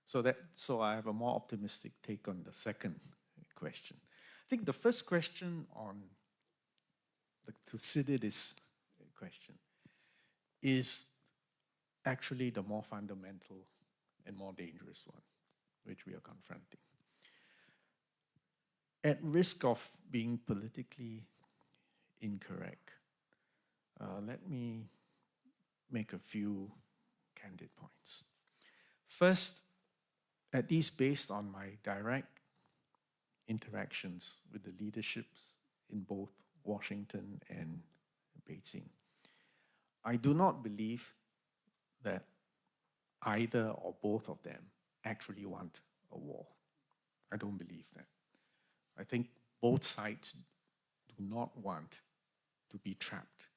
So I have a more optimistic take on the second question. I think the first question on the Thucydides question is actually the more fundamental and more dangerous one, which we are confronting. At risk of being politically incorrect, let me make a few candid points. First, at least based on my direct interactions with the leaderships in both Washington and Beijing, I do not believe that either or both of them actually want a war. I don't believe that. I think both sides do not want to be trapped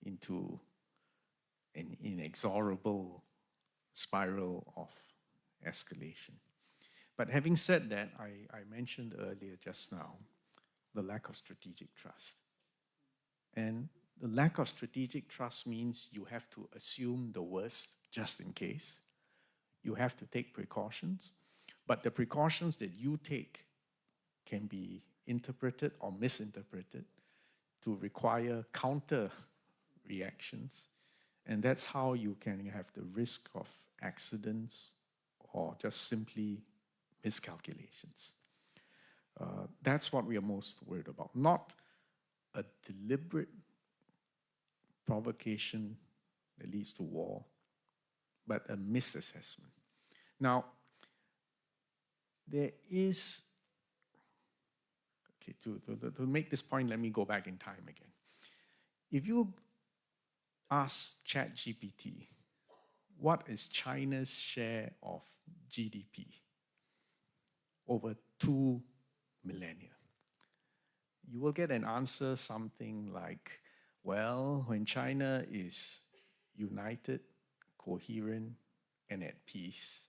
into an inexorable spiral of escalation. But having said that, I mentioned earlier just now the lack of strategic trust. And the lack of strategic trust means you have to assume the worst just in case. You have to take precautions, but the precautions that you take can be interpreted or misinterpreted to require counter reactions. And that's how you can have the risk of accidents or just simply miscalculations. That's what we are most worried about. Not a deliberate provocation that leads to war, but a misassessment. Now, there is, okay, to make this point, let me go back in time again. If you ask ChatGPT, what is China's share of GDP over 2 millennia? you will get an answer something like, well, when China is united, coherent, and at peace,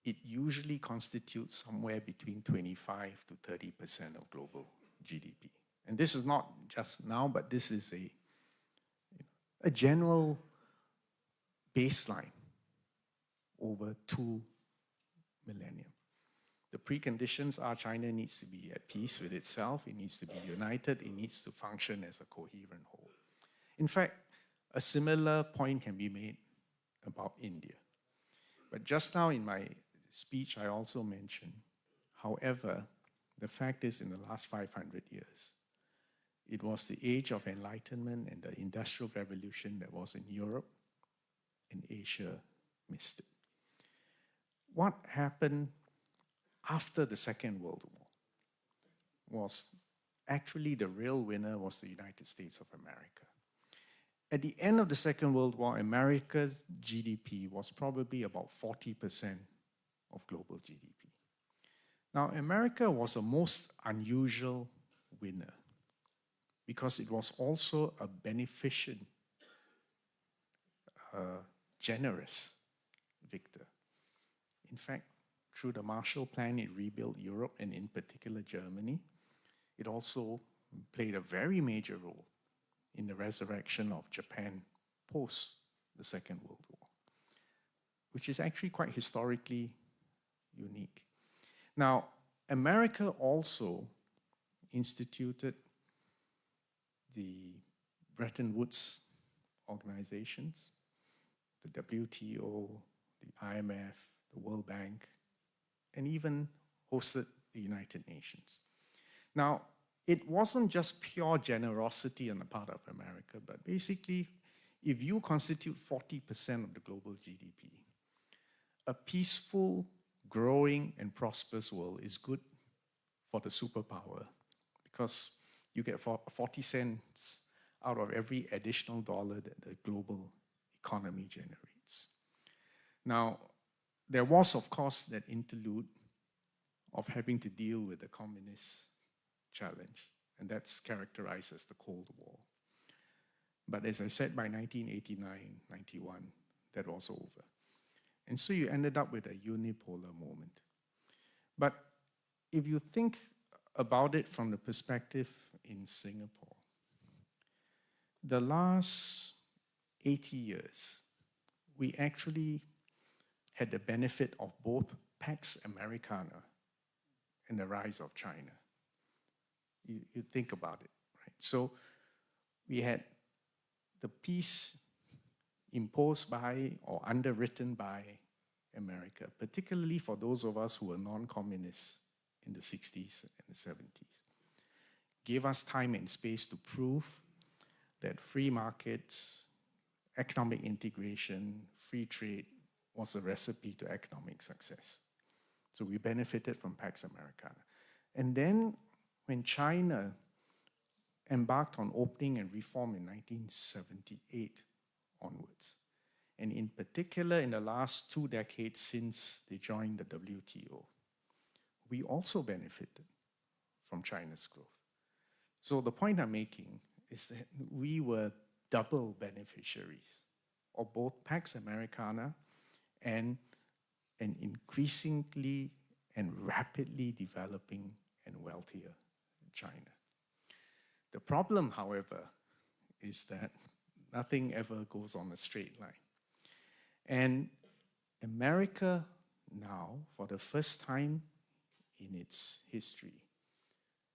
it usually constitutes somewhere between 25 to 30% of global GDP. And this is not just now, but this is a general baseline over 2 millennia. The preconditions are China needs to be at peace with itself, it needs to be united, it needs to function as a coherent whole. In fact, a similar point can be made about India. But just now in my speech, I also mentioned, however, the fact is in the last 500 years, it was the age of enlightenment and the Industrial Revolution that was in Europe and Asia missed it. What happened after the Second World War was actually the real winner was the United States of America. At the end of the Second World War, America's GDP was probably about 40% of global GDP. Now, America was a most unusual winner because it was also a beneficent, generous victor. In fact, through the Marshall Plan, it rebuilt Europe and in particular Germany. It also played a very major role in the resurrection of Japan post the Second World War, which is actually quite historically unique. Now, America also instituted the Bretton Woods organizations, the WTO, the IMF, the World Bank, and even hosted the United Nations. Now, it wasn't just pure generosity on the part of America, but basically, if you constitute 40% of the global GDP, a peaceful, growing, and prosperous world is good for the superpower because you get 40 cents out of every additional dollar that the global economy generates. Now, there was, of course, that interlude of having to deal with the communist challenge, and that's characterized as the Cold War. But as I said, by 1989, 91, that was over. And so you ended up with a unipolar moment. But if you think about it from the perspective in Singapore, the last 80 years, we actually had the benefit of both Pax Americana and the rise of China. You think about it, right? So we had the peace imposed by or underwritten by America, particularly for those of us who were non-communists in the 60s and the 70s. Gave us time and space to prove that free markets, economic integration, free trade was a recipe to economic success. So we benefited from Pax Americana. And then when China embarked on opening and reform in 1978 onwards, and in particular in the last 2 decades since they joined the WTO, we also benefited from China's growth. So the point I'm making is that we were double beneficiaries of both Pax Americana and an increasingly and rapidly developing and wealthier China. The problem, however, is that nothing ever goes on a straight line. And America now, for the first time in its history,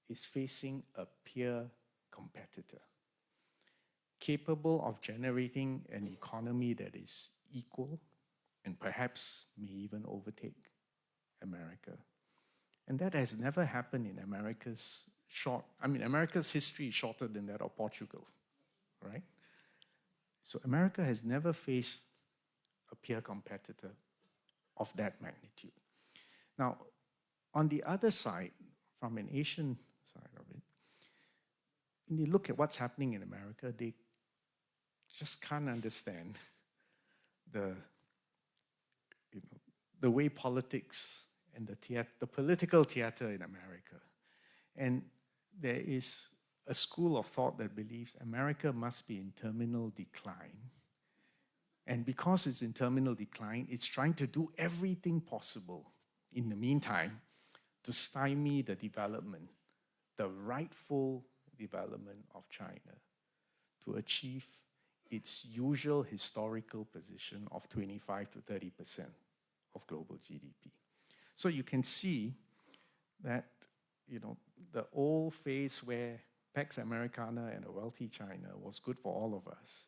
is facing a peer competitor, capable of generating an economy that is equal and perhaps may even overtake America. And that has never happened in America's America's history is shorter than that of Portugal, right? So America has never faced a peer competitor of that magnitude. Now, on the other side, from an Asian side of it, when you look at what's happening in America, they just can't understand the way politics and the political theater in America. And there is a school of thought that believes America must be in terminal decline. And because it's in terminal decline, it's trying to do everything possible in the meantime to stymie the development, the rightful development of China, to achieve its usual historical position of 25 to 30% of global GDP. So you can see that, the old phase where Pax Americana and a wealthy China was good for all of us.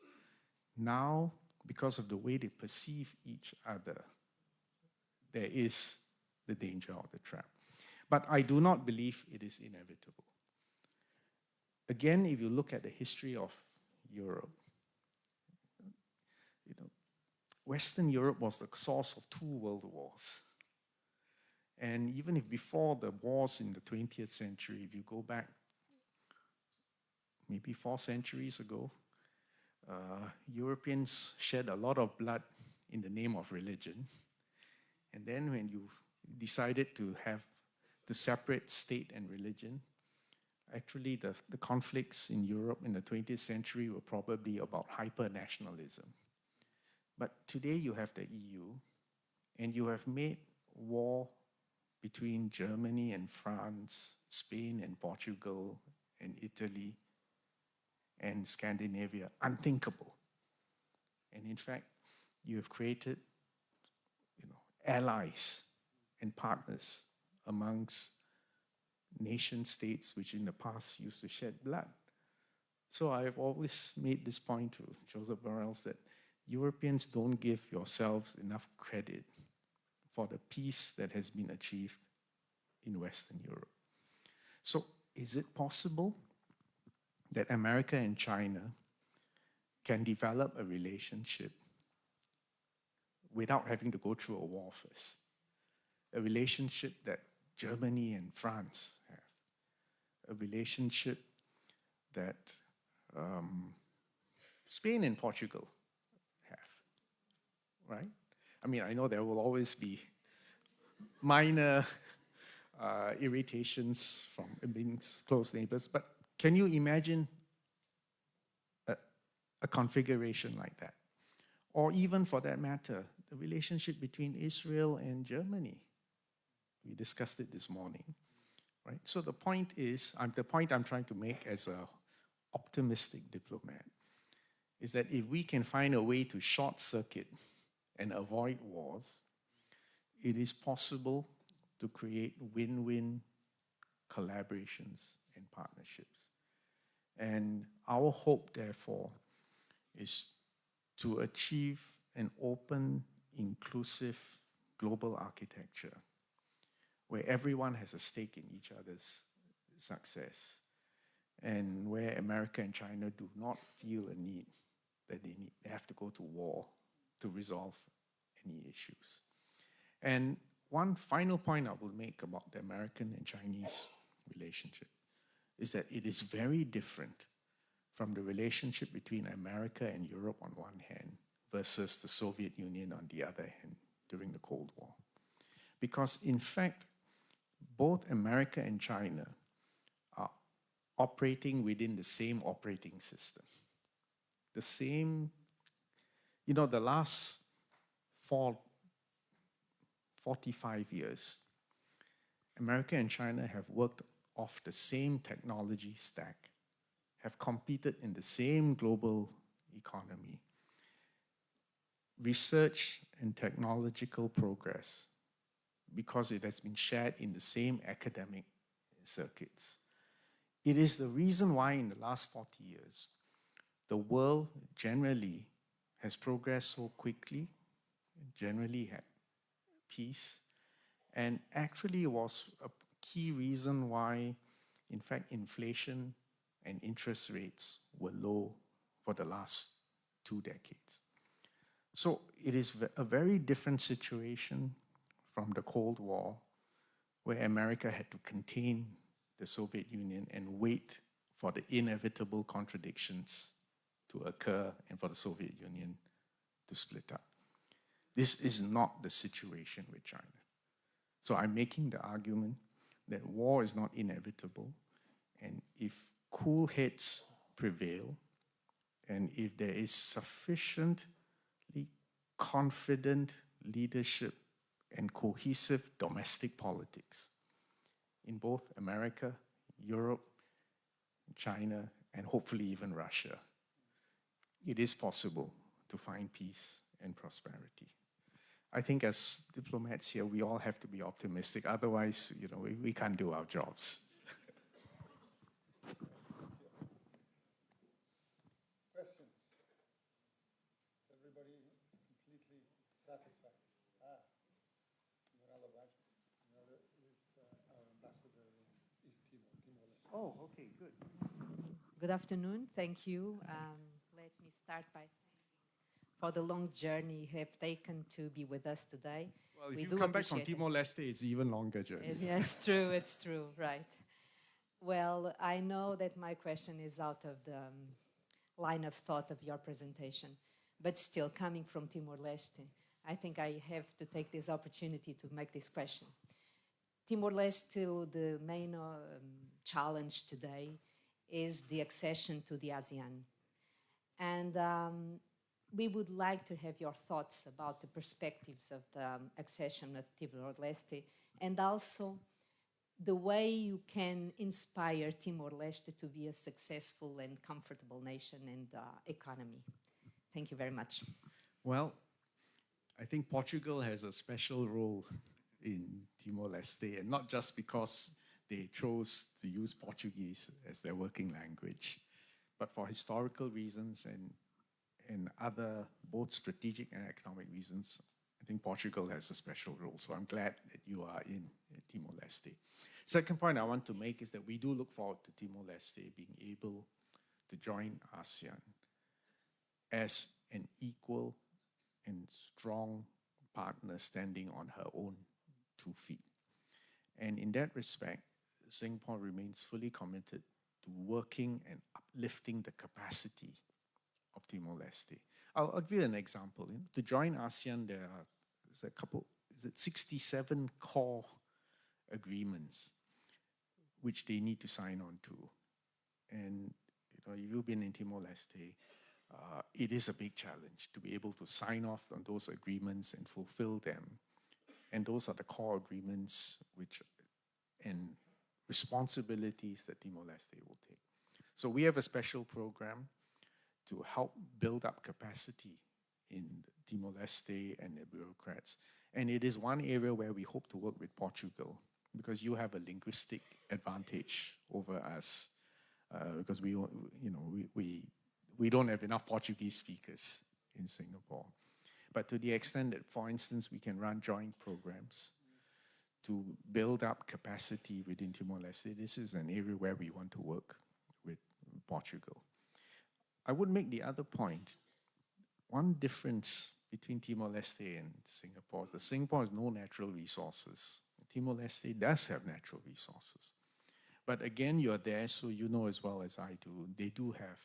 Now, because of the way they perceive each other, there is the danger of the trap. But I do not believe it is inevitable. Again, if you look at the history of Europe, Western Europe was the source of 2 world wars. And even if before the wars in the 20th century, if you go back maybe 4 centuries ago, Europeans shed a lot of blood in the name of religion. And then when you decided to separate state and religion, actually the conflicts in Europe in the 20th century were probably about hyper-nationalism. But today you have the EU, and you have made war between Germany and France, Spain and Portugal and Italy and Scandinavia unthinkable. And in fact, you have created allies and partners amongst nation states which in the past used to shed blood. So I have always made this point to Joseph Borrells that Europeans don't give yourselves enough credit for the peace that has been achieved in Western Europe. So is it possible that America and China can develop a relationship without having to go through a war first? A relationship that Germany and France have. A relationship that Spain and Portugal have, right? I mean, I know there will always be minor irritations from being close neighbors, but can you imagine a configuration like that? Or even for that matter, the relationship between Israel and Germany. We discussed it this morning, right? So the point I'm trying to make as an optimistic diplomat is that if we can find a way to short circuit and avoid wars, it is possible to create win-win collaborations and partnerships. And our hope, therefore, is to achieve an open, inclusive global architecture where everyone has a stake in each other's success, and where America and China do not feel a need that they have to go to war to resolve any issues. And one final point I will make about the American and Chinese relationship is that it is very different from the relationship between America and Europe on one hand versus the Soviet Union on the other hand during the Cold War. Because in fact, both America and China are operating within the same operating system. The same, the last 45 years, America and China have worked off the same technology stack, have competed in the same global economy. Research and technological progress, because it has been shared in the same academic circuits. It is the reason why in the last 40 years, the world generally has progressed so quickly, generally had peace, and actually was a key reason why, in fact, inflation and interest rates were low for the last 2 decades. So it is a very different situation from the Cold War, where America had to contain the Soviet Union and wait for the inevitable contradictions to occur and for the Soviet Union to split up. This is not the situation with China. So I'm making the argument that war is not inevitable, And if cool heads prevail, and if there is sufficiently confident leadership and cohesive domestic politics in both America, Europe, China, and hopefully even Russia, it is possible to find peace and prosperity. I think as diplomats here, we all have to be optimistic. Otherwise, we can't do our jobs. Questions? Everybody is completely satisfied. Morella Wajman is our ambassador in East Timor, Timor-Leste. Oh, okay, good. Good afternoon. Thank you. Let me start by for the long journey you have taken to be with us today. Well, if We you do come back from appreciate it. Timor-Leste, it's even longer journey. It's true, right. Well, I know that my question is out of the line of thought of your presentation, but still, coming from Timor-Leste, I think I have to take this opportunity to make this question. Timor-Leste, the main challenge today is the accession to the ASEAN. And we would like to have your thoughts about the perspectives of the accession of Timor-Leste and also the way you can inspire Timor-Leste to be a successful and comfortable nation and economy. Thank you very much. Well, I think Portugal has a special role in Timor-Leste, and not just because they chose to use Portuguese as their working language, but for historical reasons and other both strategic and economic reasons. I think Portugal has a special role, so I'm glad that you are in Timor-Leste. Second point I want to make is that we do look forward to Timor-Leste being able to join ASEAN as an equal and strong partner standing on her own 2 feet. And in that respect, Singapore remains fully committed to working and uplifting the capacity of Timor-Leste. I'll give you an example. To join ASEAN, there's a couple, 67 core agreements which they need to sign on to. And if you've been in Timor-Leste, it is a big challenge to be able to sign off on those agreements and fulfill them. And those are the core agreements and responsibilities that Timor-Leste will take. So we have a special program to help build up capacity in Timor-Leste and the bureaucrats. And it is one area where we hope to work with Portugal, because you have a linguistic advantage over us, because we don't have enough Portuguese speakers in Singapore. But to the extent that, for instance, we can run joint programs to build up capacity within Timor-Leste, this is an area where we want to work with Portugal. I would make the other point. One difference between Timor-Leste and Singapore is that Singapore has no natural resources. Timor-Leste does have natural resources. But again, you're there, so you know as well as I do, they do have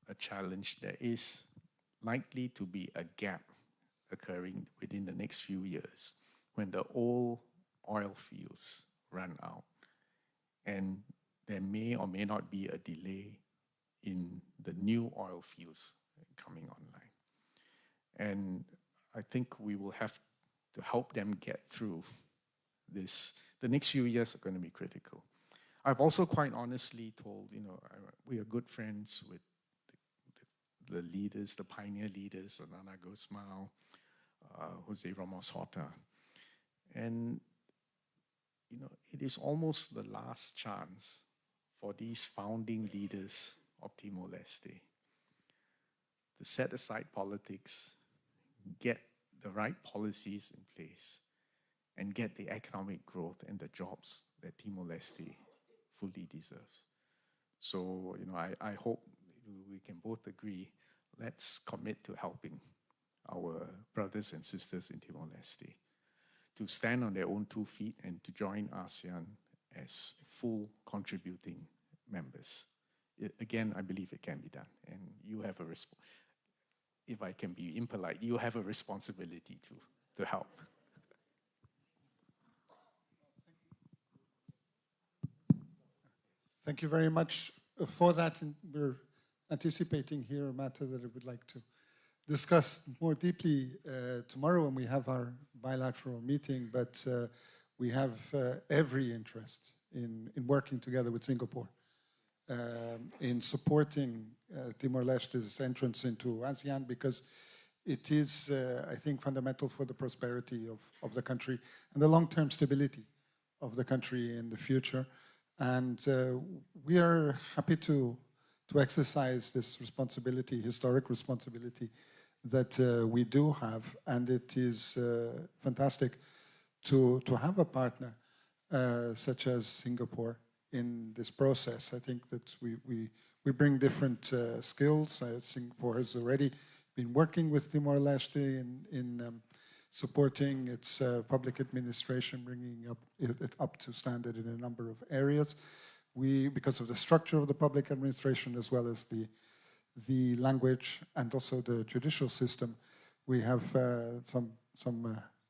a challenge. There is likely to be a gap occurring within the next few years when the old oil fields run out. And there may or may not be a delay in the new oil fields coming online. And I think we will have to help them get through this. The next few years are going to be critical. I've also quite honestly told, we are good friends with the leaders, the pioneer leaders, Nana Gusmao, Jose Ramos Horta. And, it is almost the last chance for these founding leaders of Timor-Leste to set aside politics, get the right policies in place, and get the economic growth and the jobs that Timor-Leste fully deserves. So, I hope we can both agree, let's commit to helping our brothers and sisters in Timor-Leste to stand on their own 2 feet and to join ASEAN as full contributing members. Again, I believe it can be done. And you have if I can be impolite, you have a responsibility to help. Thank you very much for that. And we're anticipating here a matter that I would like to discuss more deeply tomorrow when we have our bilateral meeting, but we have every interest in working together with Singapore in supporting Timor-Leste's entrance into ASEAN, because it is, I think, fundamental for the prosperity of the country and the long-term stability of the country in the future. And we are happy to exercise this responsibility, historic responsibility that we do have. And it is fantastic to have a partner such as Singapore in this process. I think that we bring different skills. Singapore has already been working with Timor-Leste in supporting its public administration, bringing it up to standard in a number of areas. Because of the structure of the public administration, as well as the language and also the judicial system, we have some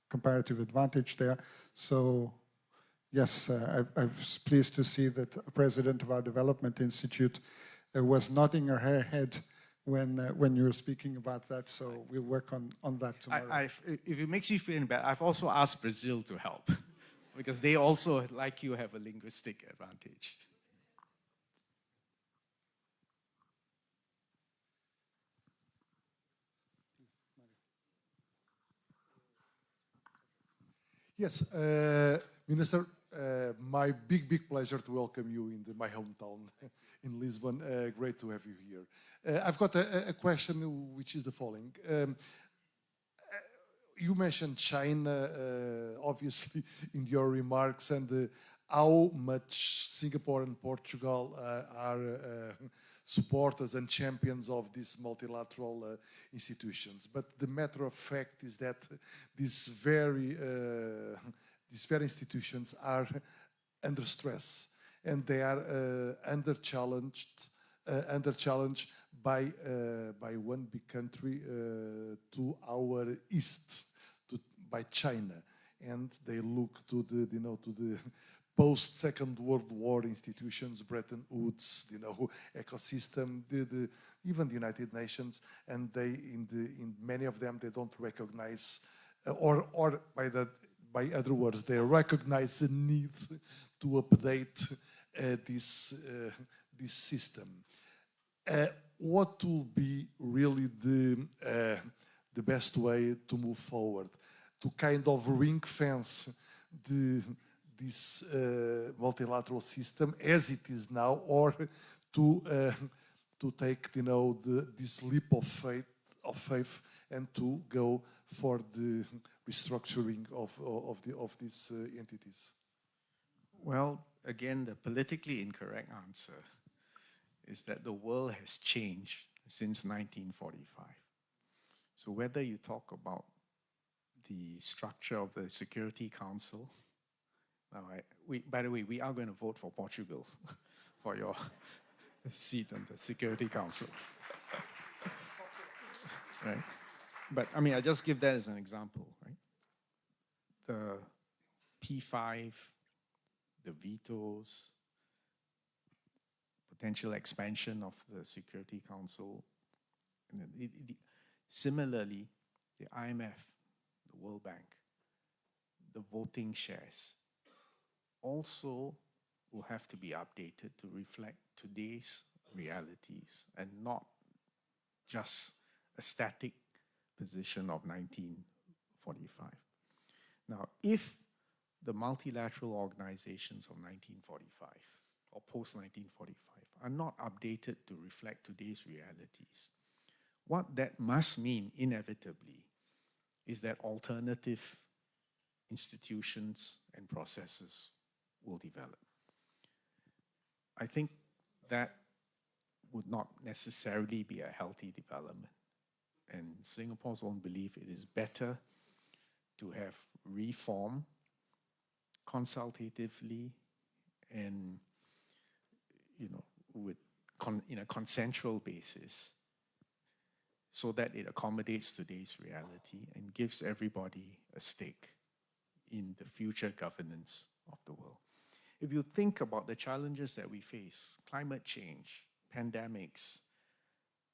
comparative advantage there. So yes, I was pleased to see that a president of our development institute was nodding her head when you were speaking about that. So we'll work on that tomorrow. If it makes you feel bad, I've also asked Brazil to help because they also, like you, have a linguistic advantage. Yes, Minister, my big pleasure to welcome you in my hometown in Lisbon. Great to have you here. I've got a question which is the following. You mentioned China, obviously, in your remarks, and how much Singapore and Portugal are supporters and champions of these multilateral institutions. But the matter of fact is that these very institutions are under stress, and they are under challenge by one big country to our east, by China, and they look to the post-Second World War institutions, Bretton Woods, ecosystem, even the United Nations, and in many of them they don't recognize, or by other words, they recognize the need to update this system. What will be really the best way to move forward, to kind of ring fence this multilateral system as it is now, or to take this leap of faith and to go for the restructuring of these entities? Well, again, the politically incorrect answer is that the world has changed since 1945. So whether you talk about the structure of the Security Council, by the way, we are going to vote for Portugal for your seat on the Security Council. Right? But I mean, I just give that as an example, right? The P5, the vetoes, potential expansion of the Security Council. And similarly, the IMF, the World Bank, the voting shares also will have to be updated to reflect today's realities and not just a static position of 1945. Now, if the multilateral organizations of 1945 or post-1945 are not updated to reflect today's realities, what that must mean inevitably is that alternative institutions and processes will develop. I think that would not necessarily be a healthy development. And Singapore's own belief, it is better to have reform consultatively and, in a consensual basis, so that it accommodates today's reality and gives everybody a stake in the future governance of the world. If you think about the challenges that we face, climate change, pandemics,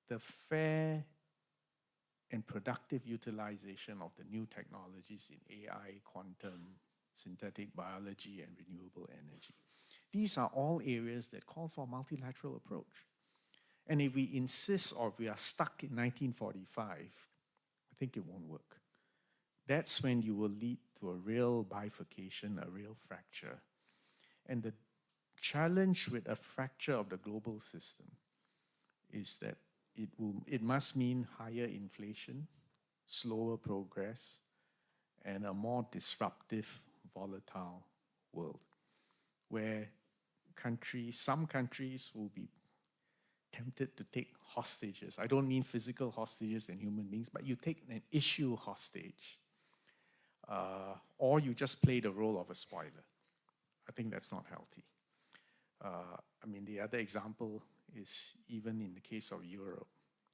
the fair and productive utilization of the new technologies in AI, quantum, synthetic biology, and renewable energy. These are all areas that call for a multilateral approach. And if we insist or we are stuck in 1945, I think it won't work. That's when you will lead to a real bifurcation, a real fracture. And the challenge with a fracture of the global system is that it must mean higher inflation, slower progress, and a more disruptive, volatile world, where some countries will be tempted to take hostages. I don't mean physical hostages and human beings, but you take an issue hostage, or you just play the role of a spoiler. I think that's not healthy. I mean, the other example is even in the case of Europe.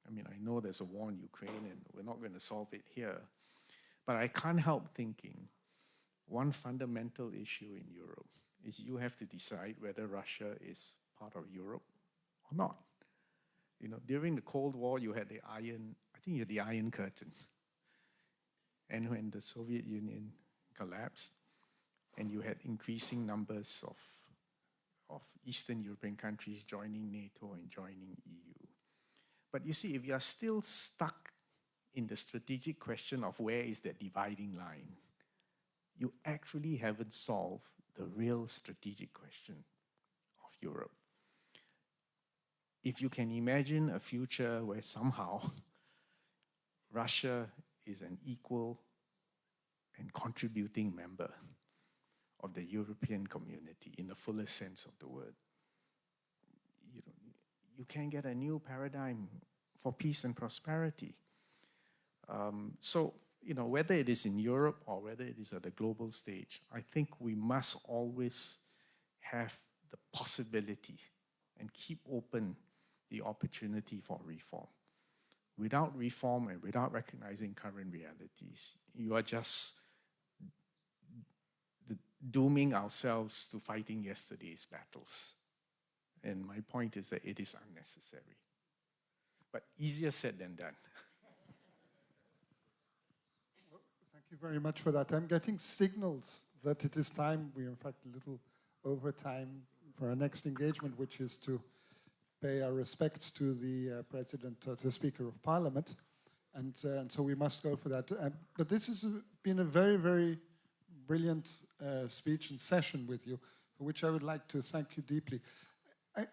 I mean, I know there's a war in Ukraine and we're not going to solve it here, but I can't help thinking one fundamental issue in Europe is you have to decide whether Russia is part of Europe or not. You know, during the Cold War, you had the Iron Curtain. And when the Soviet Union collapsed, and you had increasing numbers of Eastern European countries joining NATO and joining EU. But you see, if you are still stuck in the strategic question of where is that dividing line, you actually haven't solved the real strategic question of Europe. If you can imagine a future where somehow Russia is an equal and contributing member of the European community in the fullest sense of the word, you can get a new paradigm for peace and prosperity. So, whether it is in Europe or whether it is at the global stage, I think we must always have the possibility and keep open the opportunity for reform. Without reform and without recognizing current realities, you are just dooming ourselves to fighting yesterday's battles. And my point is that it is unnecessary. But easier said than done. Well, thank you very much for that. I'm getting signals that it is time. We're in fact a little over time for our next engagement, which is to pay our respects to the President, the Speaker of Parliament. And so we must go for that. But this has been a very, very brilliant speech and session with you, for which I would like to thank you deeply.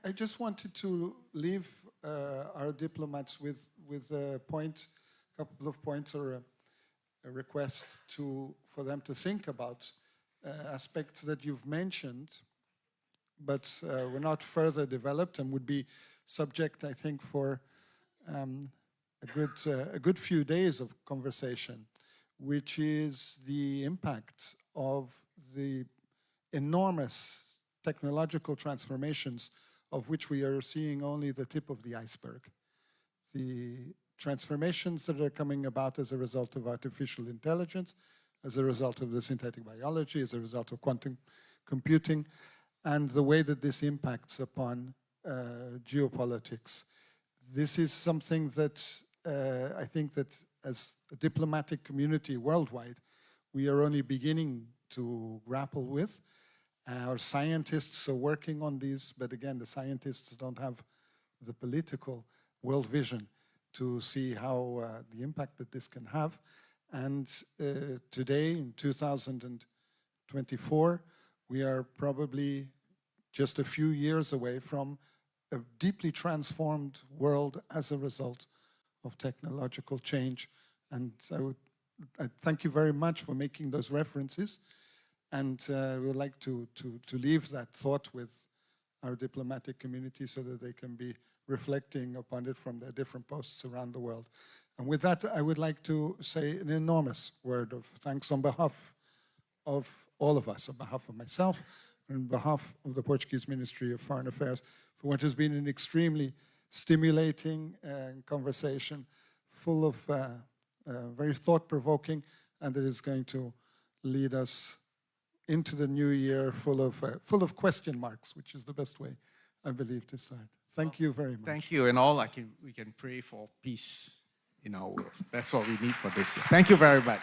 I just wanted to leave our diplomats with a couple of points or a request for them to think about aspects that you've mentioned, but were not further developed and would be subject, I think, for a good few days of conversation, which is the impact of the enormous technological transformations of which we are seeing only the tip of the iceberg. The transformations that are coming about as a result of artificial intelligence, as a result of the synthetic biology, as a result of quantum computing, and the way that this impacts upon geopolitics. This is something that I think that as a diplomatic community worldwide, we are only beginning to grapple with. Our scientists are working on these, but again, the scientists don't have the political world vision to see how the impact that this can have. And today, in 2024, we are probably just a few years away from a deeply transformed world as a result of technological change. And I thank you very much for making those references. And we would like to leave that thought with our diplomatic community so that they can be reflecting upon it from their different posts around the world. And with that, I would like to say an enormous word of thanks on behalf of all of us, on behalf of myself, and on behalf of the Portuguese Ministry of Foreign Affairs, for what has been an extremely stimulating conversation, full of very thought-provoking, and it is going to lead us into the new year full of question marks, which is the best way, I believe, to start. Thank you very much. Thank you, and we can pray for peace in our world. That's what we need for this year. Thank you very much.